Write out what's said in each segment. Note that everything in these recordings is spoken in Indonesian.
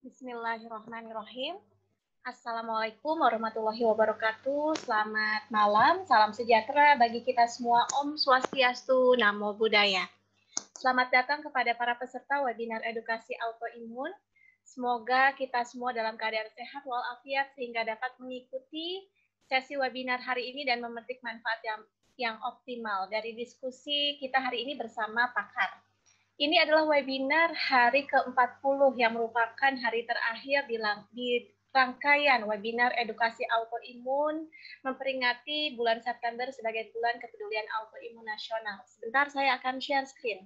Bismillahirrahmanirrahim. Assalamualaikum warahmatullahi wabarakatuh. Selamat malam, salam sejahtera bagi kita semua. Om Swastiastu, Namo Buddhaya. Selamat datang kepada para peserta webinar edukasi autoimun. Semoga kita semua dalam keadaan sehat walafiat sehingga dapat mengikuti sesi webinar hari ini dan memetik manfaat yang optimal dari diskusi kita hari ini bersama pakar. Ini adalah webinar hari ke-40 yang merupakan hari terakhir di rangkaian webinar edukasi autoimun memperingati bulan September sebagai bulan kepedulian autoimun nasional. Sebentar saya akan share screen.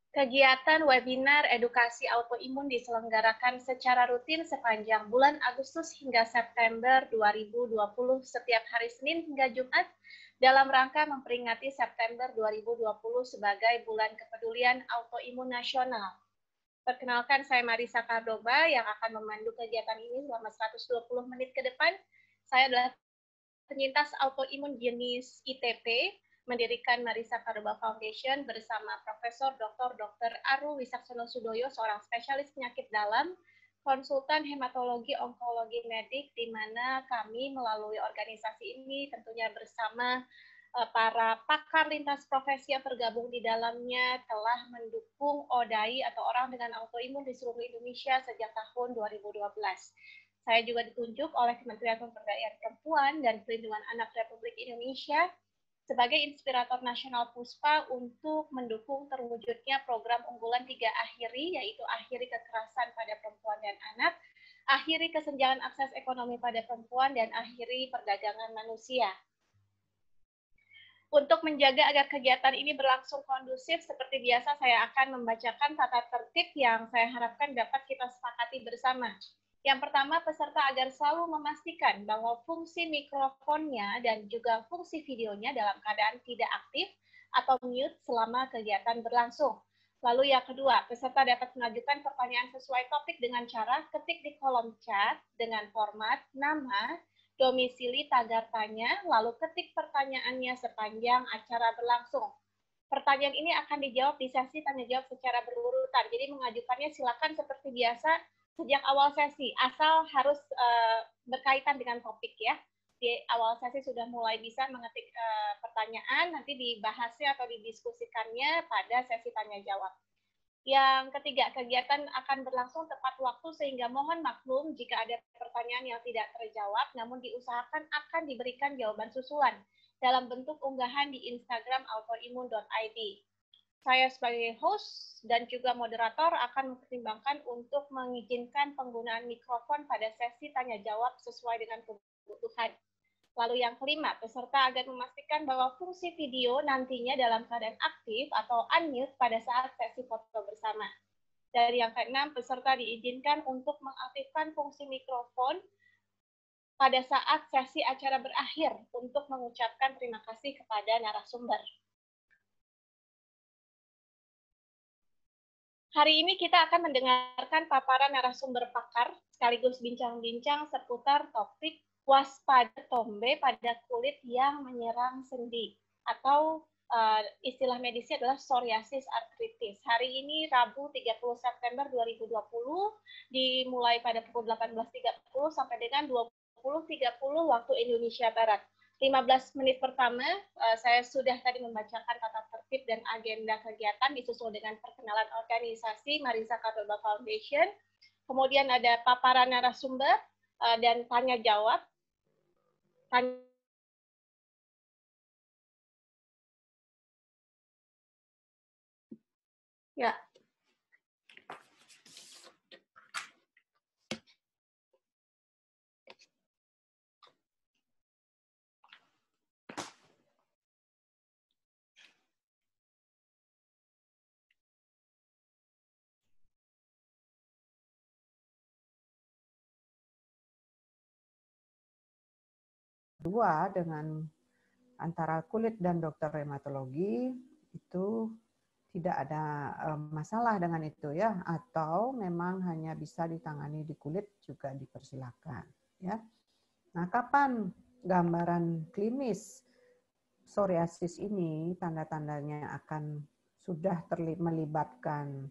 Kegiatan webinar edukasi autoimun diselenggarakan secara rutin sepanjang bulan Agustus hingga September 2020 setiap hari Senin hingga Jumat dalam rangka memperingati September 2020 sebagai bulan kepedulian autoimun nasional. Perkenalkan, saya Marisa Kardoba yang akan memandu kegiatan ini selama 120 menit ke depan. Saya adalah penyintas autoimun jenis ITP, mendirikan Marisa Kardoba Foundation bersama Profesor Dr. Aru Wisaksono Sudoyo, seorang spesialis penyakit dalam, konsultan hematologi onkologi medik, di mana kami melalui organisasi ini tentunya bersama para pakar lintas profesi yang tergabung di dalamnya telah mendukung ODAI atau orang dengan autoimun di seluruh Indonesia sejak tahun 2012. Saya juga ditunjuk oleh Kementerian Pemberdayaan Perempuan dan Perlindungan Anak Republik Indonesia sebagai inspirator nasional PUSPA untuk mendukung terwujudnya program unggulan 3 akhiri, yaitu akhiri kekerasan pada perempuan dan anak, akhiri kesenjangan akses ekonomi pada perempuan, dan akhiri perdagangan manusia. Untuk menjaga agar kegiatan ini berlangsung kondusif, seperti biasa saya akan membacakan tata tertib yang saya harapkan dapat kita sepakati bersama. Yang pertama, peserta agar selalu memastikan bahwa fungsi mikrofonnya dan juga fungsi videonya dalam keadaan tidak aktif atau mute selama kegiatan berlangsung. Lalu yang kedua, peserta dapat mengajukan pertanyaan sesuai topik dengan cara ketik di kolom chat dengan format nama, domisili, tagar tanya, lalu ketik pertanyaannya sepanjang acara berlangsung. Pertanyaan ini akan dijawab di sesi tanya jawab secara berurutan. Jadi mengajukannya silakan seperti biasa sejak awal sesi, asal harus berkaitan dengan topik ya. Di awal sesi sudah mulai bisa mengetik pertanyaan, nanti dibahasnya atau didiskusikannya pada sesi tanya jawab. Yang ketiga, kegiatan akan berlangsung tepat waktu sehingga mohon maklum jika ada pertanyaan yang tidak terjawab, namun diusahakan akan diberikan jawaban susulan dalam bentuk unggahan di Instagram autoimun.id. Saya sebagai host dan juga moderator akan mempertimbangkan untuk mengizinkan penggunaan mikrofon pada sesi tanya jawab sesuai dengan kebutuhan. Lalu yang kelima, peserta agar memastikan bahwa fungsi video nantinya dalam keadaan aktif atau unmute pada saat sesi foto bersama. Dari yang keenam, peserta diizinkan untuk mengaktifkan fungsi mikrofon pada saat sesi acara berakhir untuk mengucapkan terima kasih kepada narasumber. Hari ini kita akan mendengarkan paparan narasumber pakar sekaligus bincang-bincang seputar topik waspada tombe pada kulit yang menyerang sendi atau istilah medisnya adalah psoriasis arthritis. Hari ini Rabu 30 September 2020 dimulai pada pukul 18.30 sampai dengan 20.30 waktu Indonesia Barat. 15 menit pertama, saya sudah tadi membacakan tata tertib dan agenda kegiatan disusul dengan perkenalan organisasi Marisa Kardoba Foundation. Kemudian ada paparan narasumber dan tanya jawab. Ya. Dua dengan antara kulit dan dokter reumatologi itu tidak ada masalah dengan itu ya, atau memang hanya bisa ditangani di kulit juga dipersilakan ya. Nah, kapan gambaran klinis psoriasis ini tanda-tandanya akan sudah melibatkan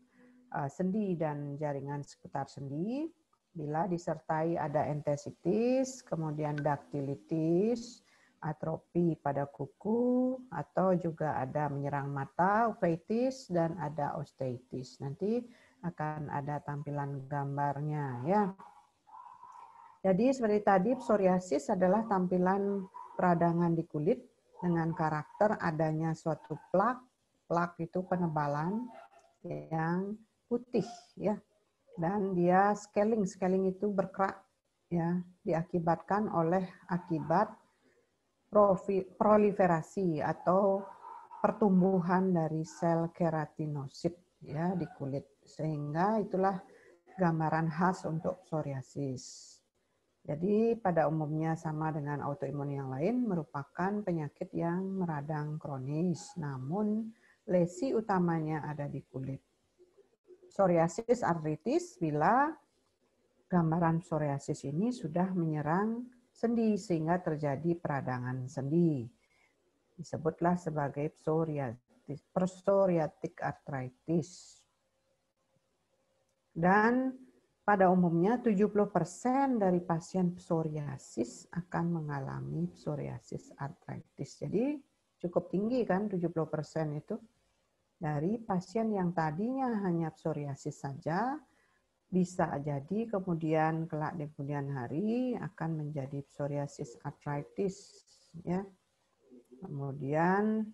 sendi dan jaringan sekitar sendi bila disertai ada entesitis, kemudian daktilitis, atrofi pada kuku, atau juga ada menyerang mata, uveitis, dan ada osteitis. Nanti akan ada tampilan gambarnya ya. Jadi seperti tadi, psoriasis adalah tampilan peradangan di kulit dengan karakter adanya suatu plak. Plak itu penebalan yang putih ya. Dan dia scaling itu berkerak ya, diakibatkan oleh akibat proliferasi atau pertumbuhan dari sel keratinosit ya di kulit. Sehingga itulah gambaran khas untuk psoriasis. Jadi pada umumnya sama dengan autoimun yang lain, merupakan penyakit yang meradang kronis, namun lesi utamanya ada di kulit. Psoriasis artritis bila gambaran psoriasis ini sudah menyerang sendi sehingga terjadi peradangan sendi. Disebutlah sebagai psoriatic arthritis. Dan pada umumnya 70% dari pasien psoriasis akan mengalami psoriasis arthritis. Jadi cukup tinggi kan 70% itu. Dari pasien yang tadinya hanya psoriasis saja, bisa jadi kemudian kelak di kemudian hari akan menjadi psoriasis arthritis. Ya. Kemudian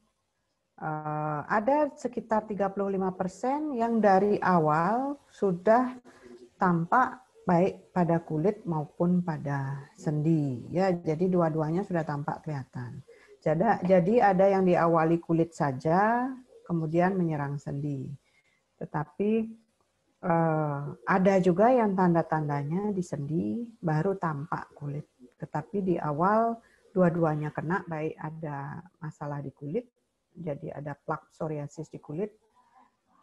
ada sekitar 35% yang dari awal sudah tampak baik pada kulit maupun pada sendi. Ya, jadi dua-duanya sudah tampak kelihatan. Jadi ada yang diawali kulit saja, kemudian menyerang sendi. Tetapi ada juga yang tanda-tandanya di sendi baru tampak kulit. Tetapi di awal dua-duanya kena, baik ada masalah di kulit, jadi ada plak psoriasis di kulit,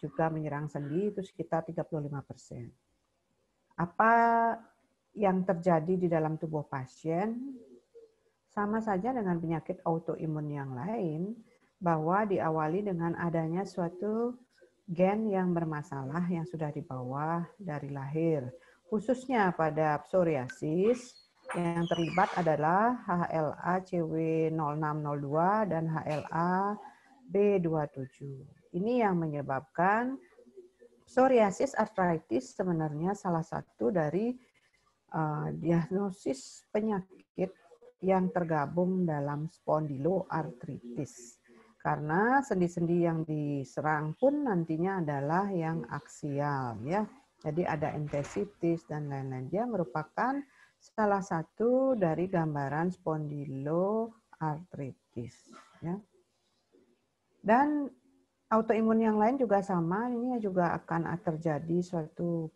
juga menyerang sendi, itu sekitar 35%. Apa yang terjadi di dalam tubuh pasien sama saja dengan penyakit autoimun yang lain, bahwa diawali dengan adanya suatu gen yang bermasalah yang sudah dibawa dari lahir. Khususnya pada psoriasis, yang terlibat adalah HLA-CW0602 dan HLA-B27. Ini yang menyebabkan psoriasis arthritis sebenarnya salah satu dari diagnosis penyakit yang tergabung dalam spondyloartritis. Karena sendi-sendi yang diserang pun nantinya adalah yang aksial ya. Jadi ada entesitis dan lain-lain. Dia merupakan salah satu dari gambaran spondyloartritis ya. Dan autoimun yang lain juga sama, ini juga akan terjadi suatu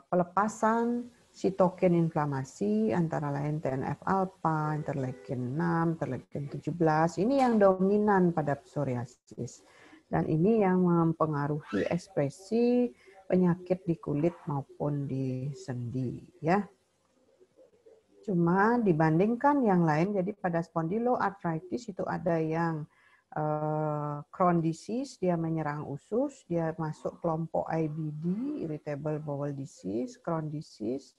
pelepasan sitokin inflamasi antara lain TNF-alpha, interleukin 6, interleukin 17. Ini yang dominan pada psoriasis. Dan ini yang mempengaruhi ekspresi penyakit di kulit maupun di sendi ya. Cuma dibandingkan yang lain, jadi pada spondyloarthritis itu ada yang Crohn disease, dia menyerang usus, dia masuk kelompok IBD, irritable bowel disease, Crohn disease,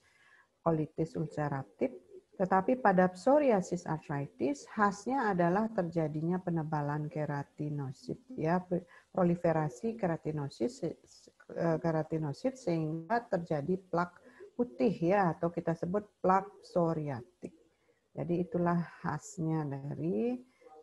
colitis ulceratif. Tetapi pada psoriasis arthritis khasnya adalah terjadinya penebalan keratinosit, ya, proliferasi keratinosit sehingga terjadi plak putih ya, atau kita sebut plak psoriatik. Jadi itulah khasnya dari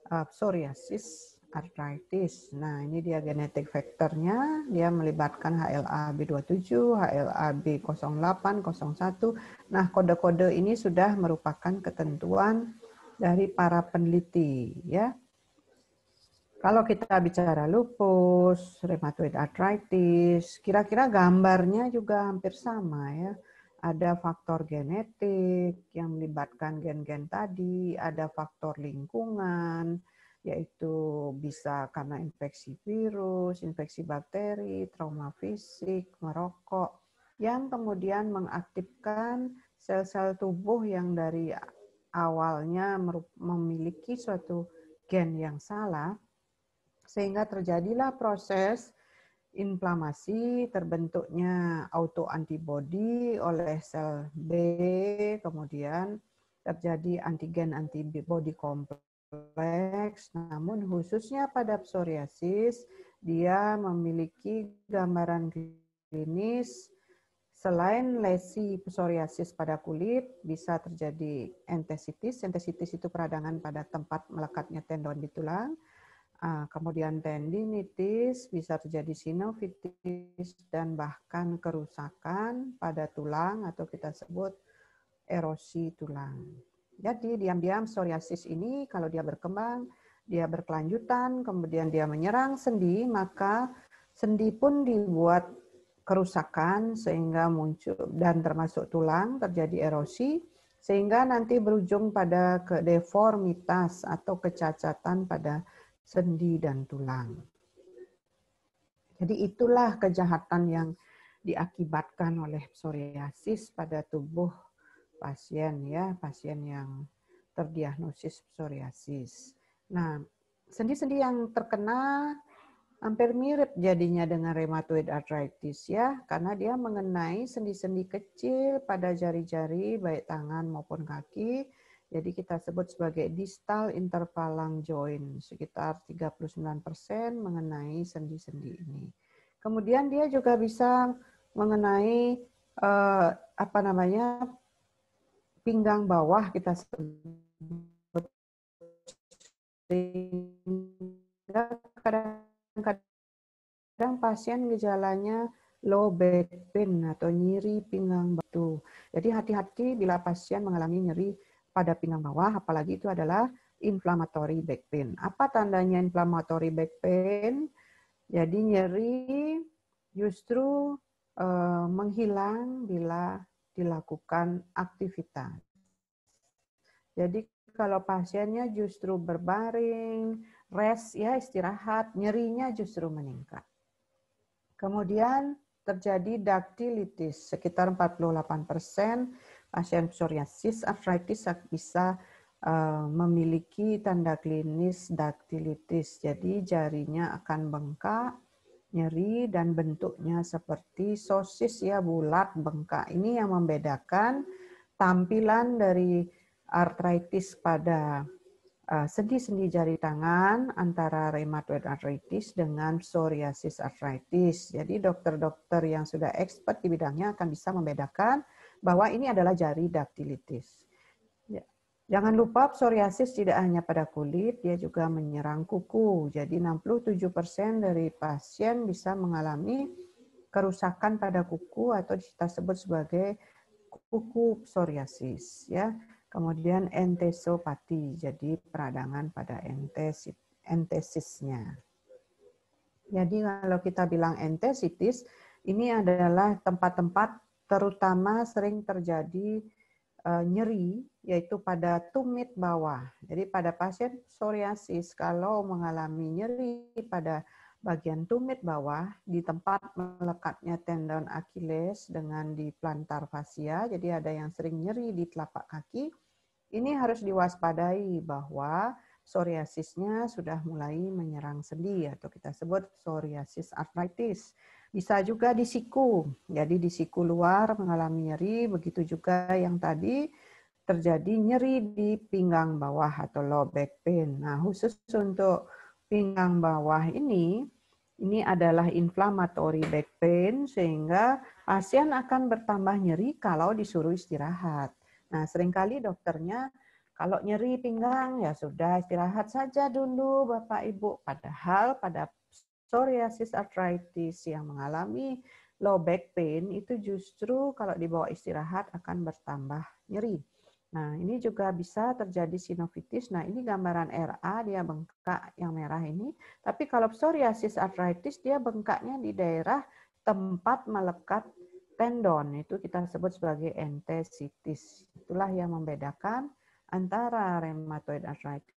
psoriasis arthritis. Nah, ini dia genetik faktornya. Dia melibatkan HLA-B27, HLA-B08, 01. Nah, kode-kode ini sudah merupakan ketentuan dari para peneliti, ya. Kalau kita bicara lupus, rheumatoid arthritis, kira-kira gambarnya juga hampir sama ya. Ada faktor genetik yang melibatkan gen-gen tadi, ada faktor lingkungan, yaitu bisa karena infeksi virus, infeksi bakteri, trauma fisik, merokok, yang kemudian mengaktifkan sel-sel tubuh yang dari awalnya memiliki suatu gen yang salah, sehingga terjadilah proses inflamasi, terbentuknya autoantibody oleh sel B, kemudian terjadi antigen-antibody kompleks. Namun khususnya pada psoriasis, dia memiliki gambaran klinis selain lesi psoriasis pada kulit, bisa terjadi entesitis. Entesitis itu peradangan pada tempat melekatnya tendon di tulang. Kemudian tendinitis, bisa terjadi sinovitis, dan bahkan kerusakan pada tulang atau kita sebut erosi tulang. Jadi diam-diam psoriasis ini kalau dia berkembang, dia berkelanjutan, kemudian dia menyerang sendi, maka sendi pun dibuat kerusakan sehingga muncul dan termasuk tulang terjadi erosi, sehingga nanti berujung pada deformitas atau kecacatan pada sendi dan tulang. Jadi itulah kejahatan yang diakibatkan oleh psoriasis pada tubuh pasien ya, pasien yang terdiagnosis psoriasis. Nah, sendi-sendi yang terkena hampir mirip jadinya dengan rheumatoid arthritis ya, karena dia mengenai sendi-sendi kecil pada jari-jari baik tangan maupun kaki. Jadi kita sebut sebagai distal interphalang joint, sekitar 39% mengenai sendi-sendi ini. Kemudian dia juga bisa mengenai pinggang bawah, kita sebut, sehingga kadang-kadang pasien gejalanya low back pain atau nyeri pinggang batu. Jadi hati-hati bila pasien mengalami nyeri pada pinggang bawah, apalagi itu adalah inflammatory back pain. Apa tandanya inflammatory back pain? Jadi nyeri justru menghilang bila dilakukan aktivitas. Jadi kalau pasiennya justru berbaring, rest ya istirahat, nyerinya justru meningkat. Kemudian terjadi daktilitis, sekitar 48% pasien psoriasis arthritis bisa memiliki tanda klinis daktilitis. Jadi jarinya akan bengkak, nyeri, dan bentuknya seperti sosis ya, bulat, bengkak. Ini yang membedakan tampilan dari arthritis pada sendi-sendi jari tangan antara rheumatoid arthritis dengan psoriasis arthritis. Jadi dokter-dokter yang sudah expert di bidangnya akan bisa membedakan bahwa ini adalah jari daktilitis. Jangan lupa psoriasis tidak hanya pada kulit, dia juga menyerang kuku. Jadi 67% dari pasien bisa mengalami kerusakan pada kuku atau kita sebut sebagai kuku psoriasis ya. Kemudian entesopati, jadi peradangan pada entesisnya. Jadi kalau kita bilang entesitis, ini adalah tempat-tempat terutama sering terjadi nyeri, yaitu pada tumit bawah. Jadi pada pasien psoriasis, kalau mengalami nyeri pada bagian tumit bawah, di tempat melekatnya tendon Achilles dengan di plantar fascia, jadi ada yang sering nyeri di telapak kaki, ini harus diwaspadai bahwa psoriasisnya sudah mulai menyerang sendi atau kita sebut psoriasis arthritis. Bisa juga di siku, jadi di siku luar mengalami nyeri, begitu juga yang tadi terjadi nyeri di pinggang bawah atau low back pain. Nah, khusus untuk pinggang bawah ini adalah inflammatory back pain sehingga pasien akan bertambah nyeri kalau disuruh istirahat. Nah, seringkali dokternya kalau nyeri pinggang ya sudah istirahat saja dulu Bapak Ibu. Padahal pada psoriasis arthritis yang mengalami low back pain itu justru kalau dibawa istirahat akan bertambah nyeri. Nah, ini juga bisa terjadi sinovitis. Nah, ini gambaran RA, dia bengkak yang merah ini. Tapi kalau psoriasis arthritis, dia bengkaknya di daerah tempat melekat tendon. Itu kita sebut sebagai entesitis. Itulah yang membedakan antara rheumatoid arthritis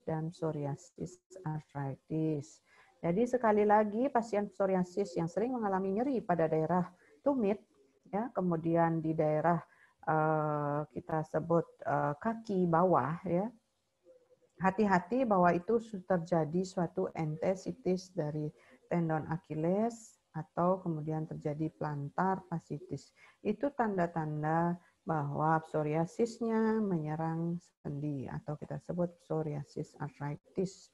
dan psoriasis arthritis. Jadi sekali lagi pasien psoriasis yang sering mengalami nyeri pada daerah tumit, ya, kemudian di daerah kita sebut kaki bawah, ya, hati-hati bahwa itu terjadi suatu entesitis dari tendon Achilles atau kemudian terjadi plantar fasciitis. Itu tanda-tanda bahwa psoriasisnya menyerang sendi atau kita sebut psoriasis arthritis.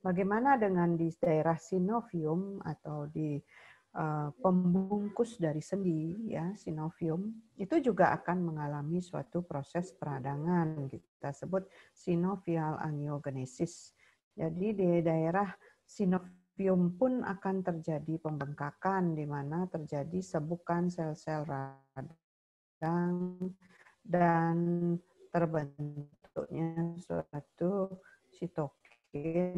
Bagaimana dengan di daerah synovium atau di pembungkus dari sendi, ya, synovium, itu juga akan mengalami suatu proses peradangan, kita sebut synovial angiogenesis. Jadi di daerah synovium pun akan terjadi pembengkakan, di mana terjadi sebukan sel-sel radang dan terbentuknya suatu sitokin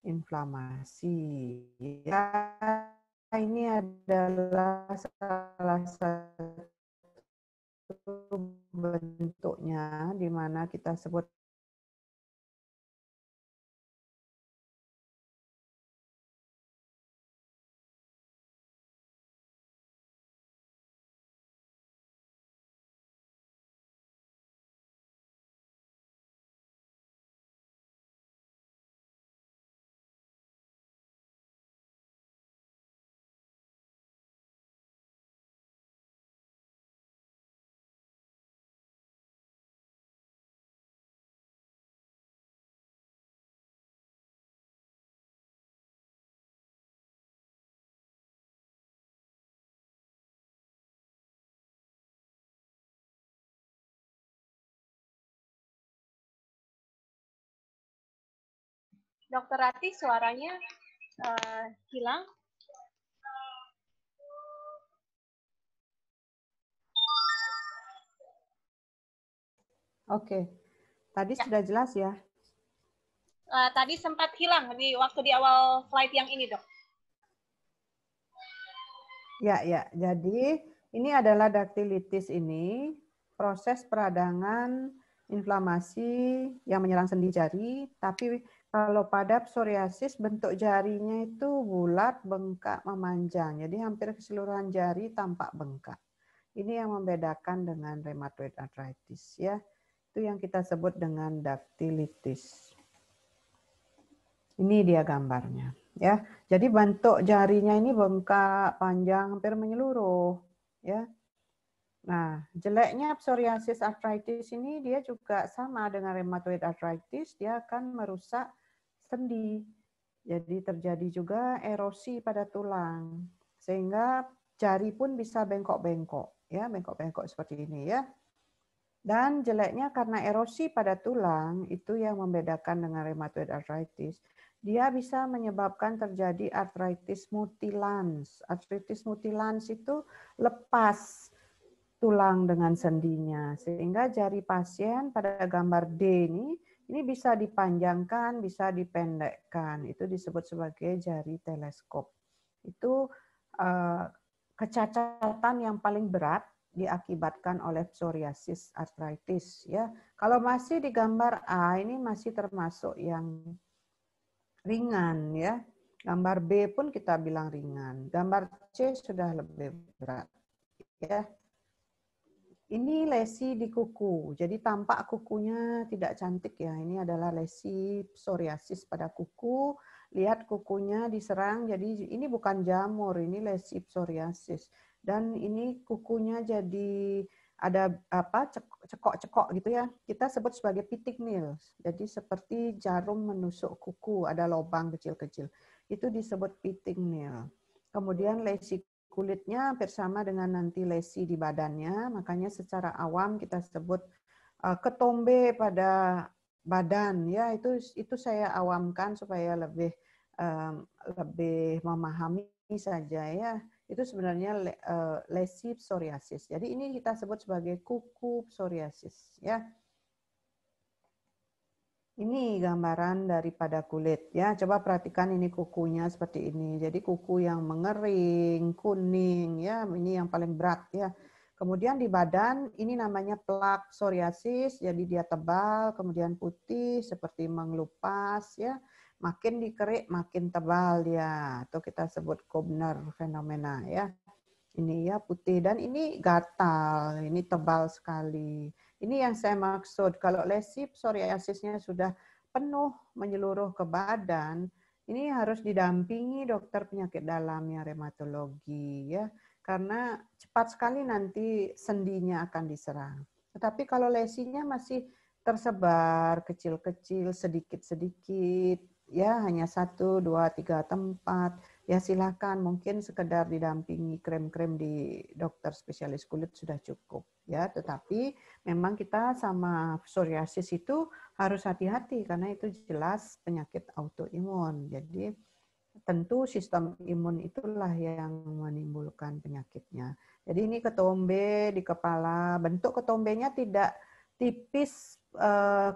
inflamasi. Ya, ini adalah salah satu bentuknya di mana kita sebut Dokter Rati, suaranya hilang. Oke, tadi Ya. sudah jelas ya. Tadi sempat hilang di waktu di awal slide yang ini, Dok. Ya, ya. Jadi ini adalah daktilitis ini, proses peradangan inflamasi yang menyerang sendi jari, tapi kalau pada psoriasis bentuk jarinya itu bulat, bengkak, memanjang. Jadi hampir keseluruhan jari tampak bengkak. Ini yang membedakan dengan rheumatoid arthritis, ya. Itu yang kita sebut dengan daktilitis. Ini dia gambarnya, ya. Jadi bentuk jarinya ini bengkak, panjang, hampir menyeluruh, ya. Nah, jeleknya psoriasis arthritis ini dia juga sama dengan rheumatoid arthritis, dia akan merusak sendi. Jadi terjadi juga erosi pada tulang, sehingga jari pun bisa bengkok-bengkok, ya, bengkok-bengkok seperti ini, ya. Dan jeleknya karena erosi pada tulang, itu yang membedakan dengan rheumatoid arthritis. Dia bisa menyebabkan terjadi arthritis mutilans. Arthritis mutilans itu lepas tulang dengan sendinya. Sehingga jari pasien pada gambar D ini bisa dipanjangkan, bisa dipendekkan. Itu disebut sebagai jari teleskop. Itu kecacatan yang paling berat diakibatkan oleh psoriasis arthritis, ya. Kalau masih di gambar A ini masih termasuk yang ringan, ya. Gambar B pun kita bilang ringan. Gambar C sudah lebih berat, ya. Ini lesi di kuku. Jadi tampak kukunya tidak cantik, ya. Ini adalah lesi psoriasis pada kuku. Lihat kukunya diserang. Jadi ini bukan jamur, ini lesi psoriasis. Dan ini kukunya jadi ada apa cekok-cekok gitu, ya. Kita sebut sebagai pitting nails. Jadi seperti jarum menusuk kuku, ada lubang kecil-kecil. Itu disebut pitting nail. Kemudian lesi kulitnya hampir sama dengan nanti lesi di badannya, makanya secara awam kita sebut ketombe pada badan, ya. Itu saya awamkan supaya lebih memahami saja, ya. Itu sebenarnya lesi psoriasis. Jadi ini kita sebut sebagai kuku psoriasis, ya. Ini gambaran daripada kulit, ya. Coba perhatikan ini kukunya seperti ini. Jadi kuku yang mengering, kuning, ya. Ini yang paling berat, ya. Kemudian di badan ini namanya plak psoriasis, jadi dia tebal, kemudian putih seperti mengelupas ya. Makin dikerik makin tebal dia, atau kita sebut Koebner fenomena ya. Ini ya putih dan ini gatal, ini tebal sekali. Ini yang saya maksud, kalau lesi psoriasisnya sudah penuh menyeluruh ke badan, ini harus didampingi dokter penyakit dalam yang reumatologi ya. Karena cepat sekali nanti sendinya akan diserang. Tetapi kalau lesinya masih tersebar kecil-kecil, sedikit-sedikit, ya hanya 1, 2, 3 tempat, ya silakan mungkin sekedar didampingi krem-krem di dokter spesialis kulit sudah cukup. Ya, tetapi memang kita sama psoriasis itu harus hati-hati karena itu jelas penyakit autoimun. Jadi tentu sistem imun itulah yang menimbulkan penyakitnya. Jadi ini ketombe di kepala, bentuk ketombenya tidak tipis.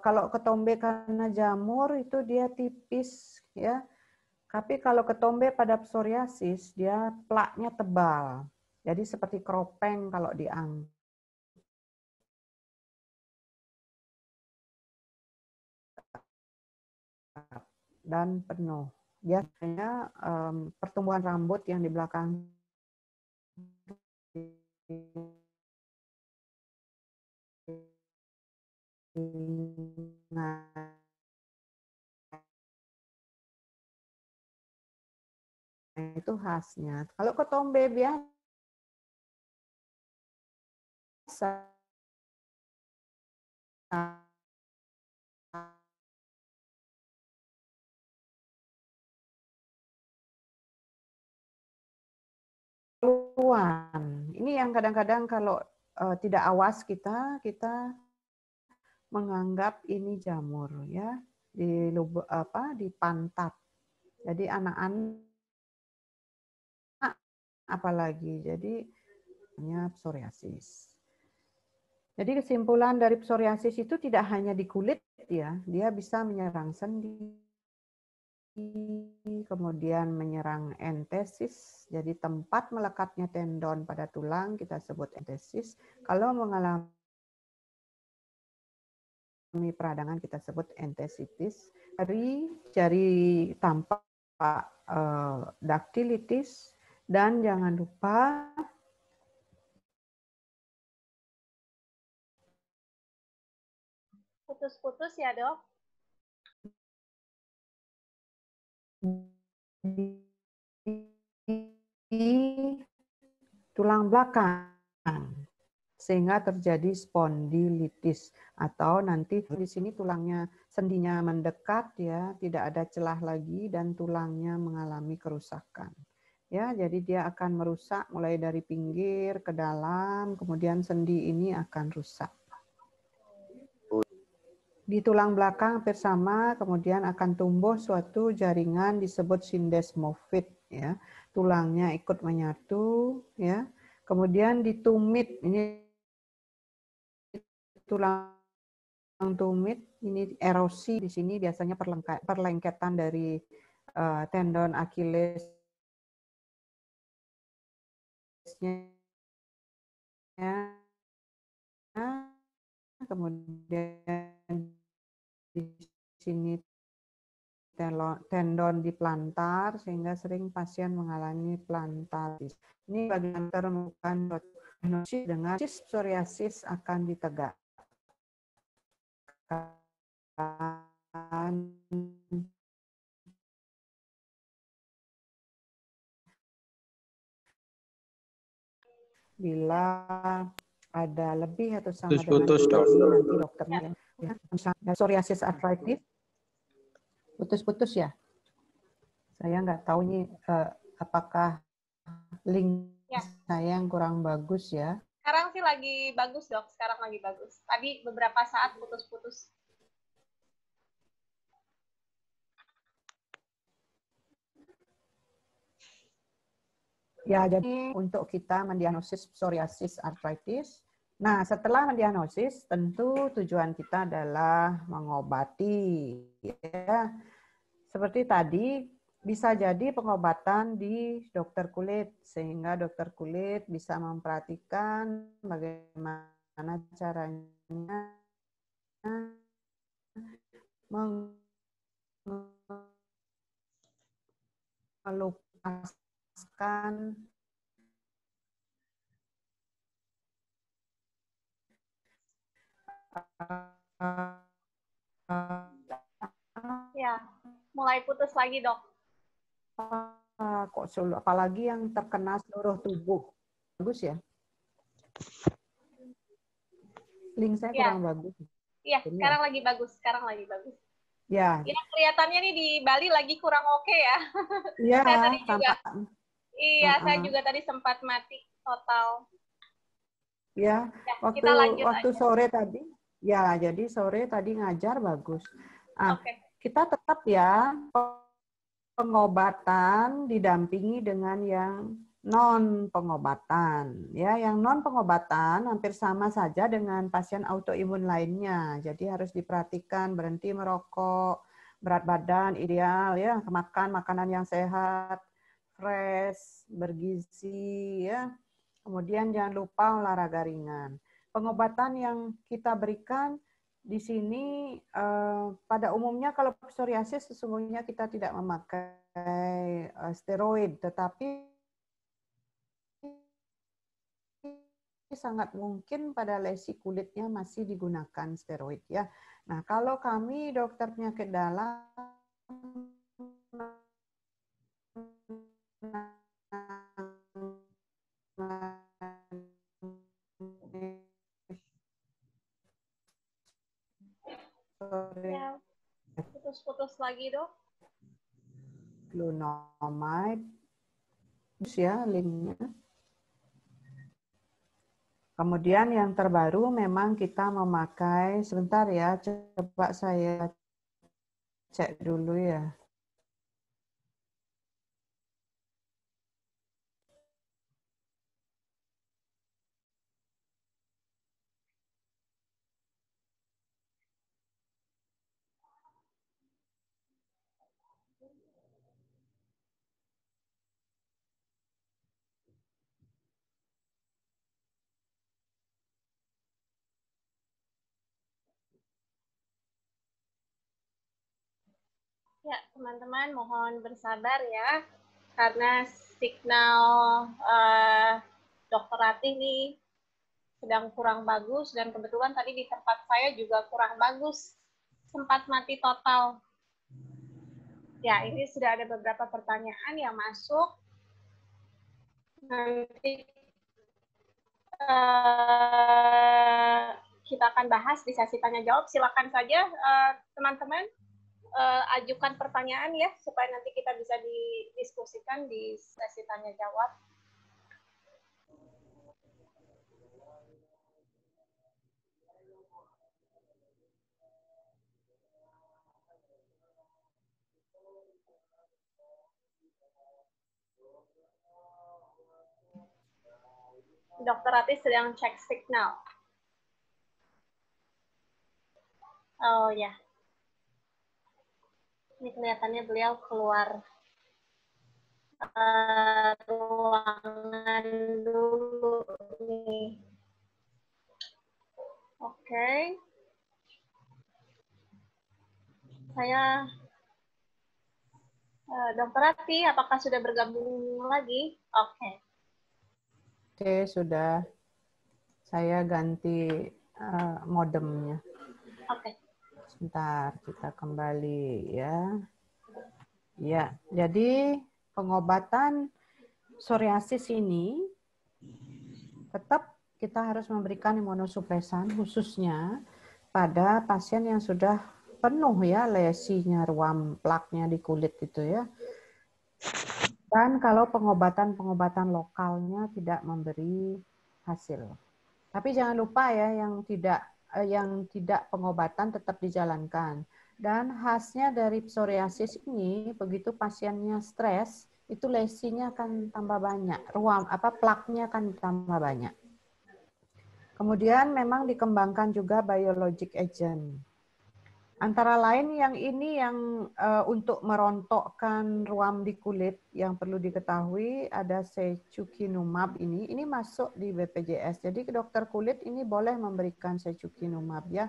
Kalau ketombe karena jamur itu dia tipis ya. Tapi kalau ketombe pada psoriasis dia plaknya tebal. Jadi seperti keropeng kalau diangkat dan penuh. Biasanya pertumbuhan rambut yang di belakang nah, itu khasnya. Kalau ketombe biasa keluhan. Ini yang kadang-kadang kalau tidak awas kita menganggap ini jamur ya di lubuk di pantat. Jadi anak-anak apalagi jadi psoriasis. Jadi kesimpulan dari psoriasis itu tidak hanya di kulit ya, dia bisa menyerang sendi, kemudian menyerang entesis, jadi tempat melekatnya tendon pada tulang kita sebut entesis. Kalau mengalami peradangan kita sebut entesitis. Dari jari tampak daktilitis, dan jangan lupa Putus-putus ya, Dok. di tulang belakang sehingga terjadi spondilitis atau nanti di sini tulangnya sendinya mendekat ya, tidak ada celah lagi dan tulangnya mengalami kerusakan. Ya, jadi dia akan merusak mulai dari pinggir ke dalam, kemudian sendi ini akan rusak. Di tulang belakang hampir sama, kemudian akan tumbuh suatu jaringan disebut syndesmophyte ya. Tulangnya ikut menyatu ya. Kemudian di tumit, ini tulang tumit, ini erosi di sini biasanya perlengketan dari tendon Achillesnya, kemudian di sini tendon di plantar sehingga sering pasien mengalami plantaris. Ini bagian termukan diagnosis dengan psoriasis akan ditegakkan bila ada lebih atau sama dengan nanti dokternya ya. Misalnya psoriasis arthritis, putus-putus ya. Saya nggak tahu ini apakah link saya yang kurang bagus ya. Sekarang sih lagi bagus, Dok. Sekarang lagi bagus. Tadi beberapa saat putus-putus. Ya, jadi untuk kita mendiagnosis psoriasis arthritis, nah setelah mendiagnosis tentu tujuan kita adalah mengobati. Ya. Seperti tadi, bisa jadi pengobatan di dokter kulit, sehingga dokter kulit bisa memperhatikan bagaimana caranya melupaskan Ya, mulai putus lagi, Dok. kok apalagi yang terkena seluruh tubuh. Bagus ya? Link saya Ya, kurang bagus. iya, Ini ya? sekarang lagi bagus, sekarang lagi bagus. Ya, Ya, kelihatannya nih di Bali lagi kurang oke ya. iya, Saya tadi juga, tampak. iya, saya juga tadi sempat mati total. Ya, Ya, waktu kita lanjut waktu aja. sore tadi, ya, jadi sore tadi ngajar bagus. Nah, Oke. kita tetap ya pengobatan didampingi dengan yang non pengobatan. Ya, yang non pengobatan hampir sama saja dengan pasien autoimun lainnya. Jadi harus diperhatikan berhenti merokok, berat badan ideal ya, makan makanan yang sehat, fresh, bergizi ya. Kemudian jangan lupa olahraga ringan. Pengobatan yang kita berikan di sini pada umumnya kalau psoriasis sesungguhnya kita tidak memakai steroid, tetapi sangat mungkin pada lesi kulitnya masih digunakan steroid ya. Nah, kalau kami dokter penyakit dalam Ya, putus-putus lagi, Dok. Flunomide, ya linknya. Kemudian yang terbaru memang kita memakai, sebentar ya, coba saya cek dulu ya. Ya, teman-teman mohon bersabar ya, karena signal Dokter Ratih nih sedang kurang bagus, dan kebetulan tadi di tempat saya juga kurang bagus, sempat mati total. Ya, ini sudah ada beberapa pertanyaan yang masuk. Nanti kita akan bahas di sesi tanya jawab. Silakan saja teman-teman ajukan pertanyaan ya, supaya nanti kita bisa didiskusikan di sesi tanya jawab. Dokter Ratih sedang cek signal. Oh ya, ini kelihatannya beliau keluar ruangan dulu nih. Oke. Saya Dokter Ratih, apakah sudah bergabung lagi? Oke. Oke, sudah. Saya ganti modemnya. Oke. Sebentar, kita kembali ya. Ya, jadi pengobatan psoriasis ini tetap kita harus memberikan imunosupresan khususnya pada pasien yang sudah penuh ya lesinya, ruam plaknya di kulit itu ya. Dan kalau pengobatan-pengobatan lokalnya tidak memberi hasil. Tapi jangan lupa ya yang tidak pengobatan tetap dijalankan. Dan khasnya dari psoriasis ini begitu pasiennya stres, itu lesinya akan tambah banyak, plaknya akan tambah banyak. Kemudian memang dikembangkan juga biologic agent. Antara lain yang ini yang untuk merontokkan ruam di kulit yang perlu diketahui ada secukinumab ini masuk di BPJS. Jadi dokter kulit ini boleh memberikan secukinumab ya.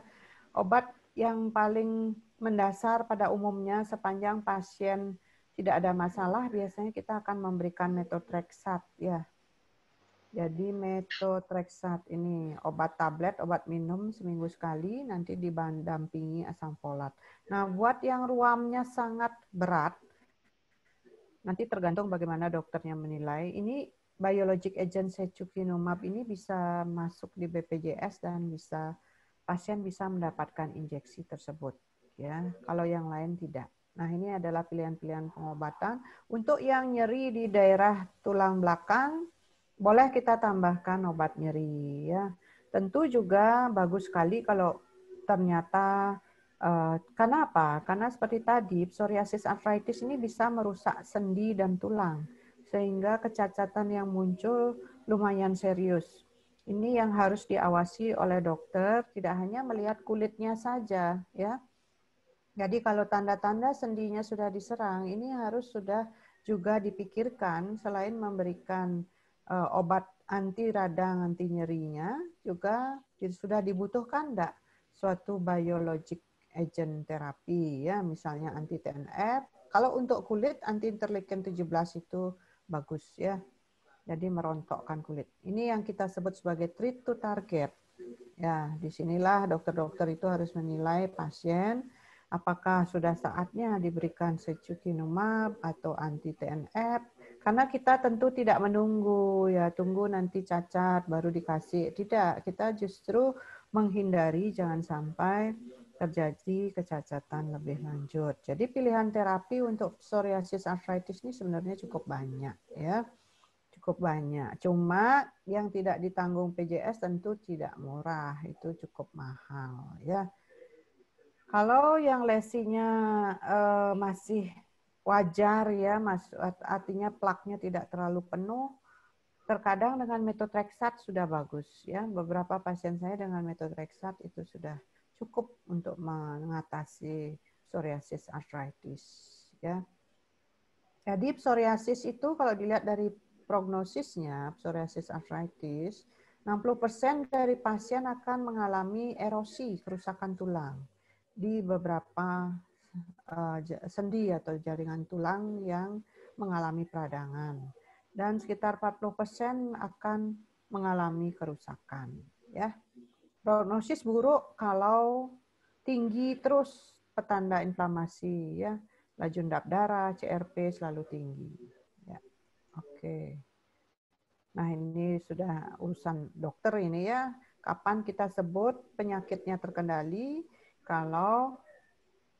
Obat yang paling mendasar pada umumnya sepanjang pasien tidak ada masalah biasanya kita akan memberikan methotrexate ya. Jadi methotrexate ini obat tablet, obat minum seminggu sekali, nanti didampingi asam folat. Nah, buat yang ruamnya sangat berat, nanti tergantung bagaimana dokternya menilai. Ini biologic agent secukinumab ini bisa masuk di BPJS dan pasien bisa mendapatkan injeksi tersebut. Ya, kalau yang lain tidak. Nah, ini adalah pilihan-pilihan pengobatan. Untuk yang nyeri di daerah tulang belakang, boleh kita tambahkan obat nyeri ya. Tentu juga bagus sekali kalau ternyata karena apa? Karena seperti tadi psoriasis arthritis ini bisa merusak sendi dan tulang sehingga kecacatan yang muncul lumayan serius. Ini yang harus diawasi oleh dokter, tidak hanya melihat kulitnya saja ya. Jadi kalau tanda-tanda sendinya sudah diserang, ini harus sudah juga dipikirkan selain memberikan obat anti radang, anti nyerinya, juga sudah dibutuhkan enggak suatu biologic agent terapi ya, misalnya anti TNF. Kalau untuk kulit anti interleukin 17 itu bagus ya. Jadi merontokkan kulit. Ini yang kita sebut sebagai treat to target. Ya, disinilah dokter-dokter itu harus menilai pasien apakah sudah saatnya diberikan secukinumab atau anti TNF. Karena kita tentu tidak menunggu ya, tunggu nanti cacat baru dikasih. Tidak, kita justru menghindari jangan sampai terjadi kecacatan lebih lanjut. Jadi pilihan terapi untuk psoriasis arthritis ini sebenarnya cukup banyak ya. Cukup banyak. Cuma yang tidak ditanggung PJS tentu tidak murah, itu cukup mahal ya. Kalau yang lesinya masih wajar ya, artinya plaknya tidak terlalu penuh, terkadang dengan methotrexate sudah bagus ya. Beberapa pasien saya dengan methotrexate itu sudah cukup untuk mengatasi psoriasis arthritis ya. Jadi psoriasis itu kalau dilihat dari prognosisnya, psoriasis arthritis, 60% dari pasien akan mengalami erosi, kerusakan tulang di beberapa sendi atau jaringan tulang yang mengalami peradangan. Dan sekitar 40% akan mengalami kerusakan. Ya. Prognosis buruk kalau tinggi terus petanda inflamasi, ya, laju endap darah, CRP selalu tinggi. Ya. Oke. Nah, ini sudah urusan dokter ini ya. Kapan kita sebut penyakitnya terkendali kalau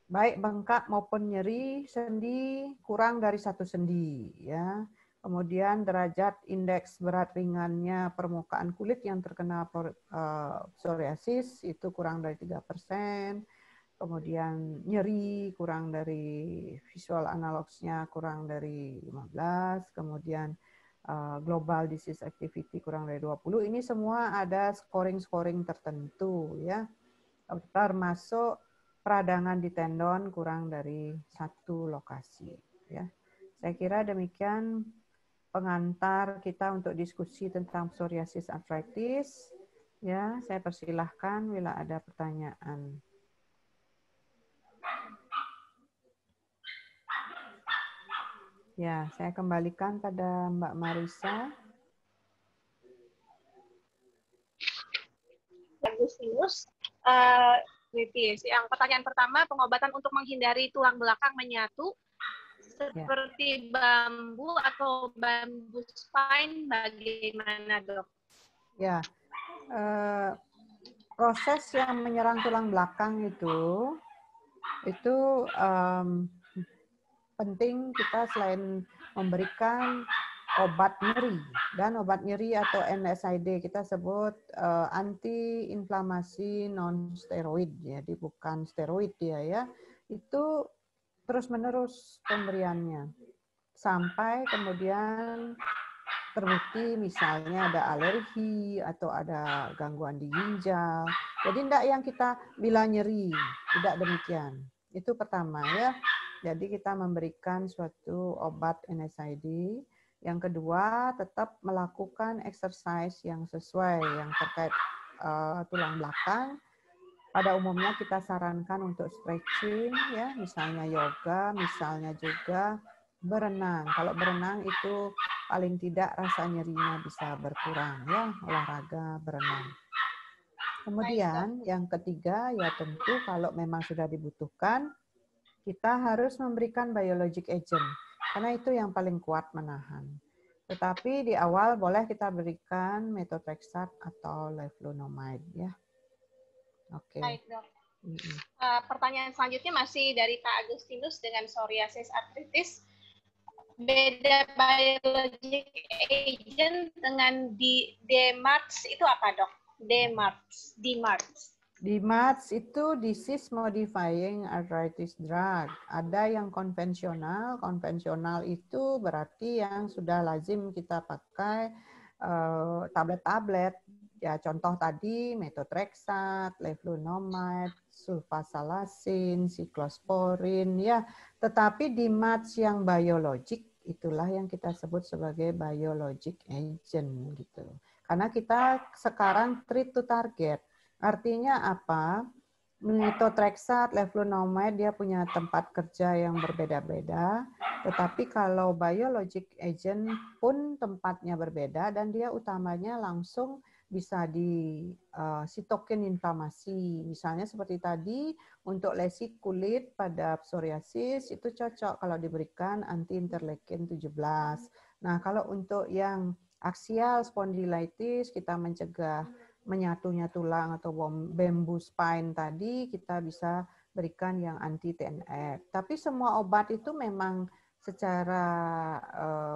baik bengkak maupun nyeri sendi kurang dari 1 sendi ya. Kemudian derajat indeks berat ringannya permukaan kulit yang terkena psoriasis itu kurang dari 3%. Kemudian nyeri kurang dari visual analogsnya kurang dari 15, kemudian global disease activity kurang dari 20. Ini semua ada scoring-scoring tertentu ya. Termasuk peradangan di tendon kurang dari 1 lokasi ya. Saya kira demikian pengantar kita untuk diskusi tentang psoriasis arthritis. Ya, saya persilahkan bila ada pertanyaan. Ya, saya kembalikan pada Mbak Marisa. Agustinus, yang pertanyaan pertama, pengobatan untuk menghindari tulang belakang menyatu seperti bambu atau bambu spine, bagaimana dok? Ya, proses yang menyerang tulang belakang itu penting kita selain memberikan obat nyeri dan obat nyeri atau NSAID kita sebut anti inflamasi non steroid, jadi bukan steroid dia ya, itu terus menerus pemberiannya sampai kemudian terbukti misalnya ada alergi atau ada gangguan di ginjal. Jadi tidak yang kita bilang nyeri, tidak demikian. Itu pertama ya. Jadi kita memberikan suatu obat NSAID. Yang kedua, tetap melakukan exercise yang sesuai, yang terkait tulang belakang. Pada umumnya kita sarankan untuk stretching, ya, misalnya yoga, misalnya juga berenang. Kalau berenang itu paling tidak rasa nyerinya bisa berkurang, ya, olahraga berenang. Kemudian yang ketiga, ya tentu kalau memang sudah dibutuhkan, kita harus memberikan biologic agent, karena itu yang paling kuat menahan. Tetapi di awal boleh kita berikan methotrexate atau leflunomide, ya. Oke. Baik, Dok. Pertanyaan selanjutnya masih dari Pak Agustinus dengan psoriasis arthritis. Beda biologic agent dengan DMARDS itu apa, Dok? DMARDS. DMARDS itu disease modifying arthritis drug. Ada yang konvensional. Konvensional itu berarti yang sudah lazim kita pakai tablet-tablet. Ya, contoh tadi methotrexate, leflunomide, sulfasalazine, cyclosporin, ya. Tetapi DMARDS yang biologik itulah yang kita sebut sebagai biologic agent gitu. Karena kita sekarang treat to target. Artinya apa? Methotrexate, leflunomide dia punya tempat kerja yang berbeda-beda, tetapi kalau biologic agent pun tempatnya berbeda dan dia utamanya langsung bisa di sitokin inflamasi. Misalnya seperti tadi untuk lesi kulit pada psoriasis itu cocok kalau diberikan anti interleukin 17. Nah, kalau untuk yang axial spondylitis kita mencegah menyatunya tulang atau bamboo spine tadi kita bisa berikan yang anti TNF. Tapi semua obat itu memang secara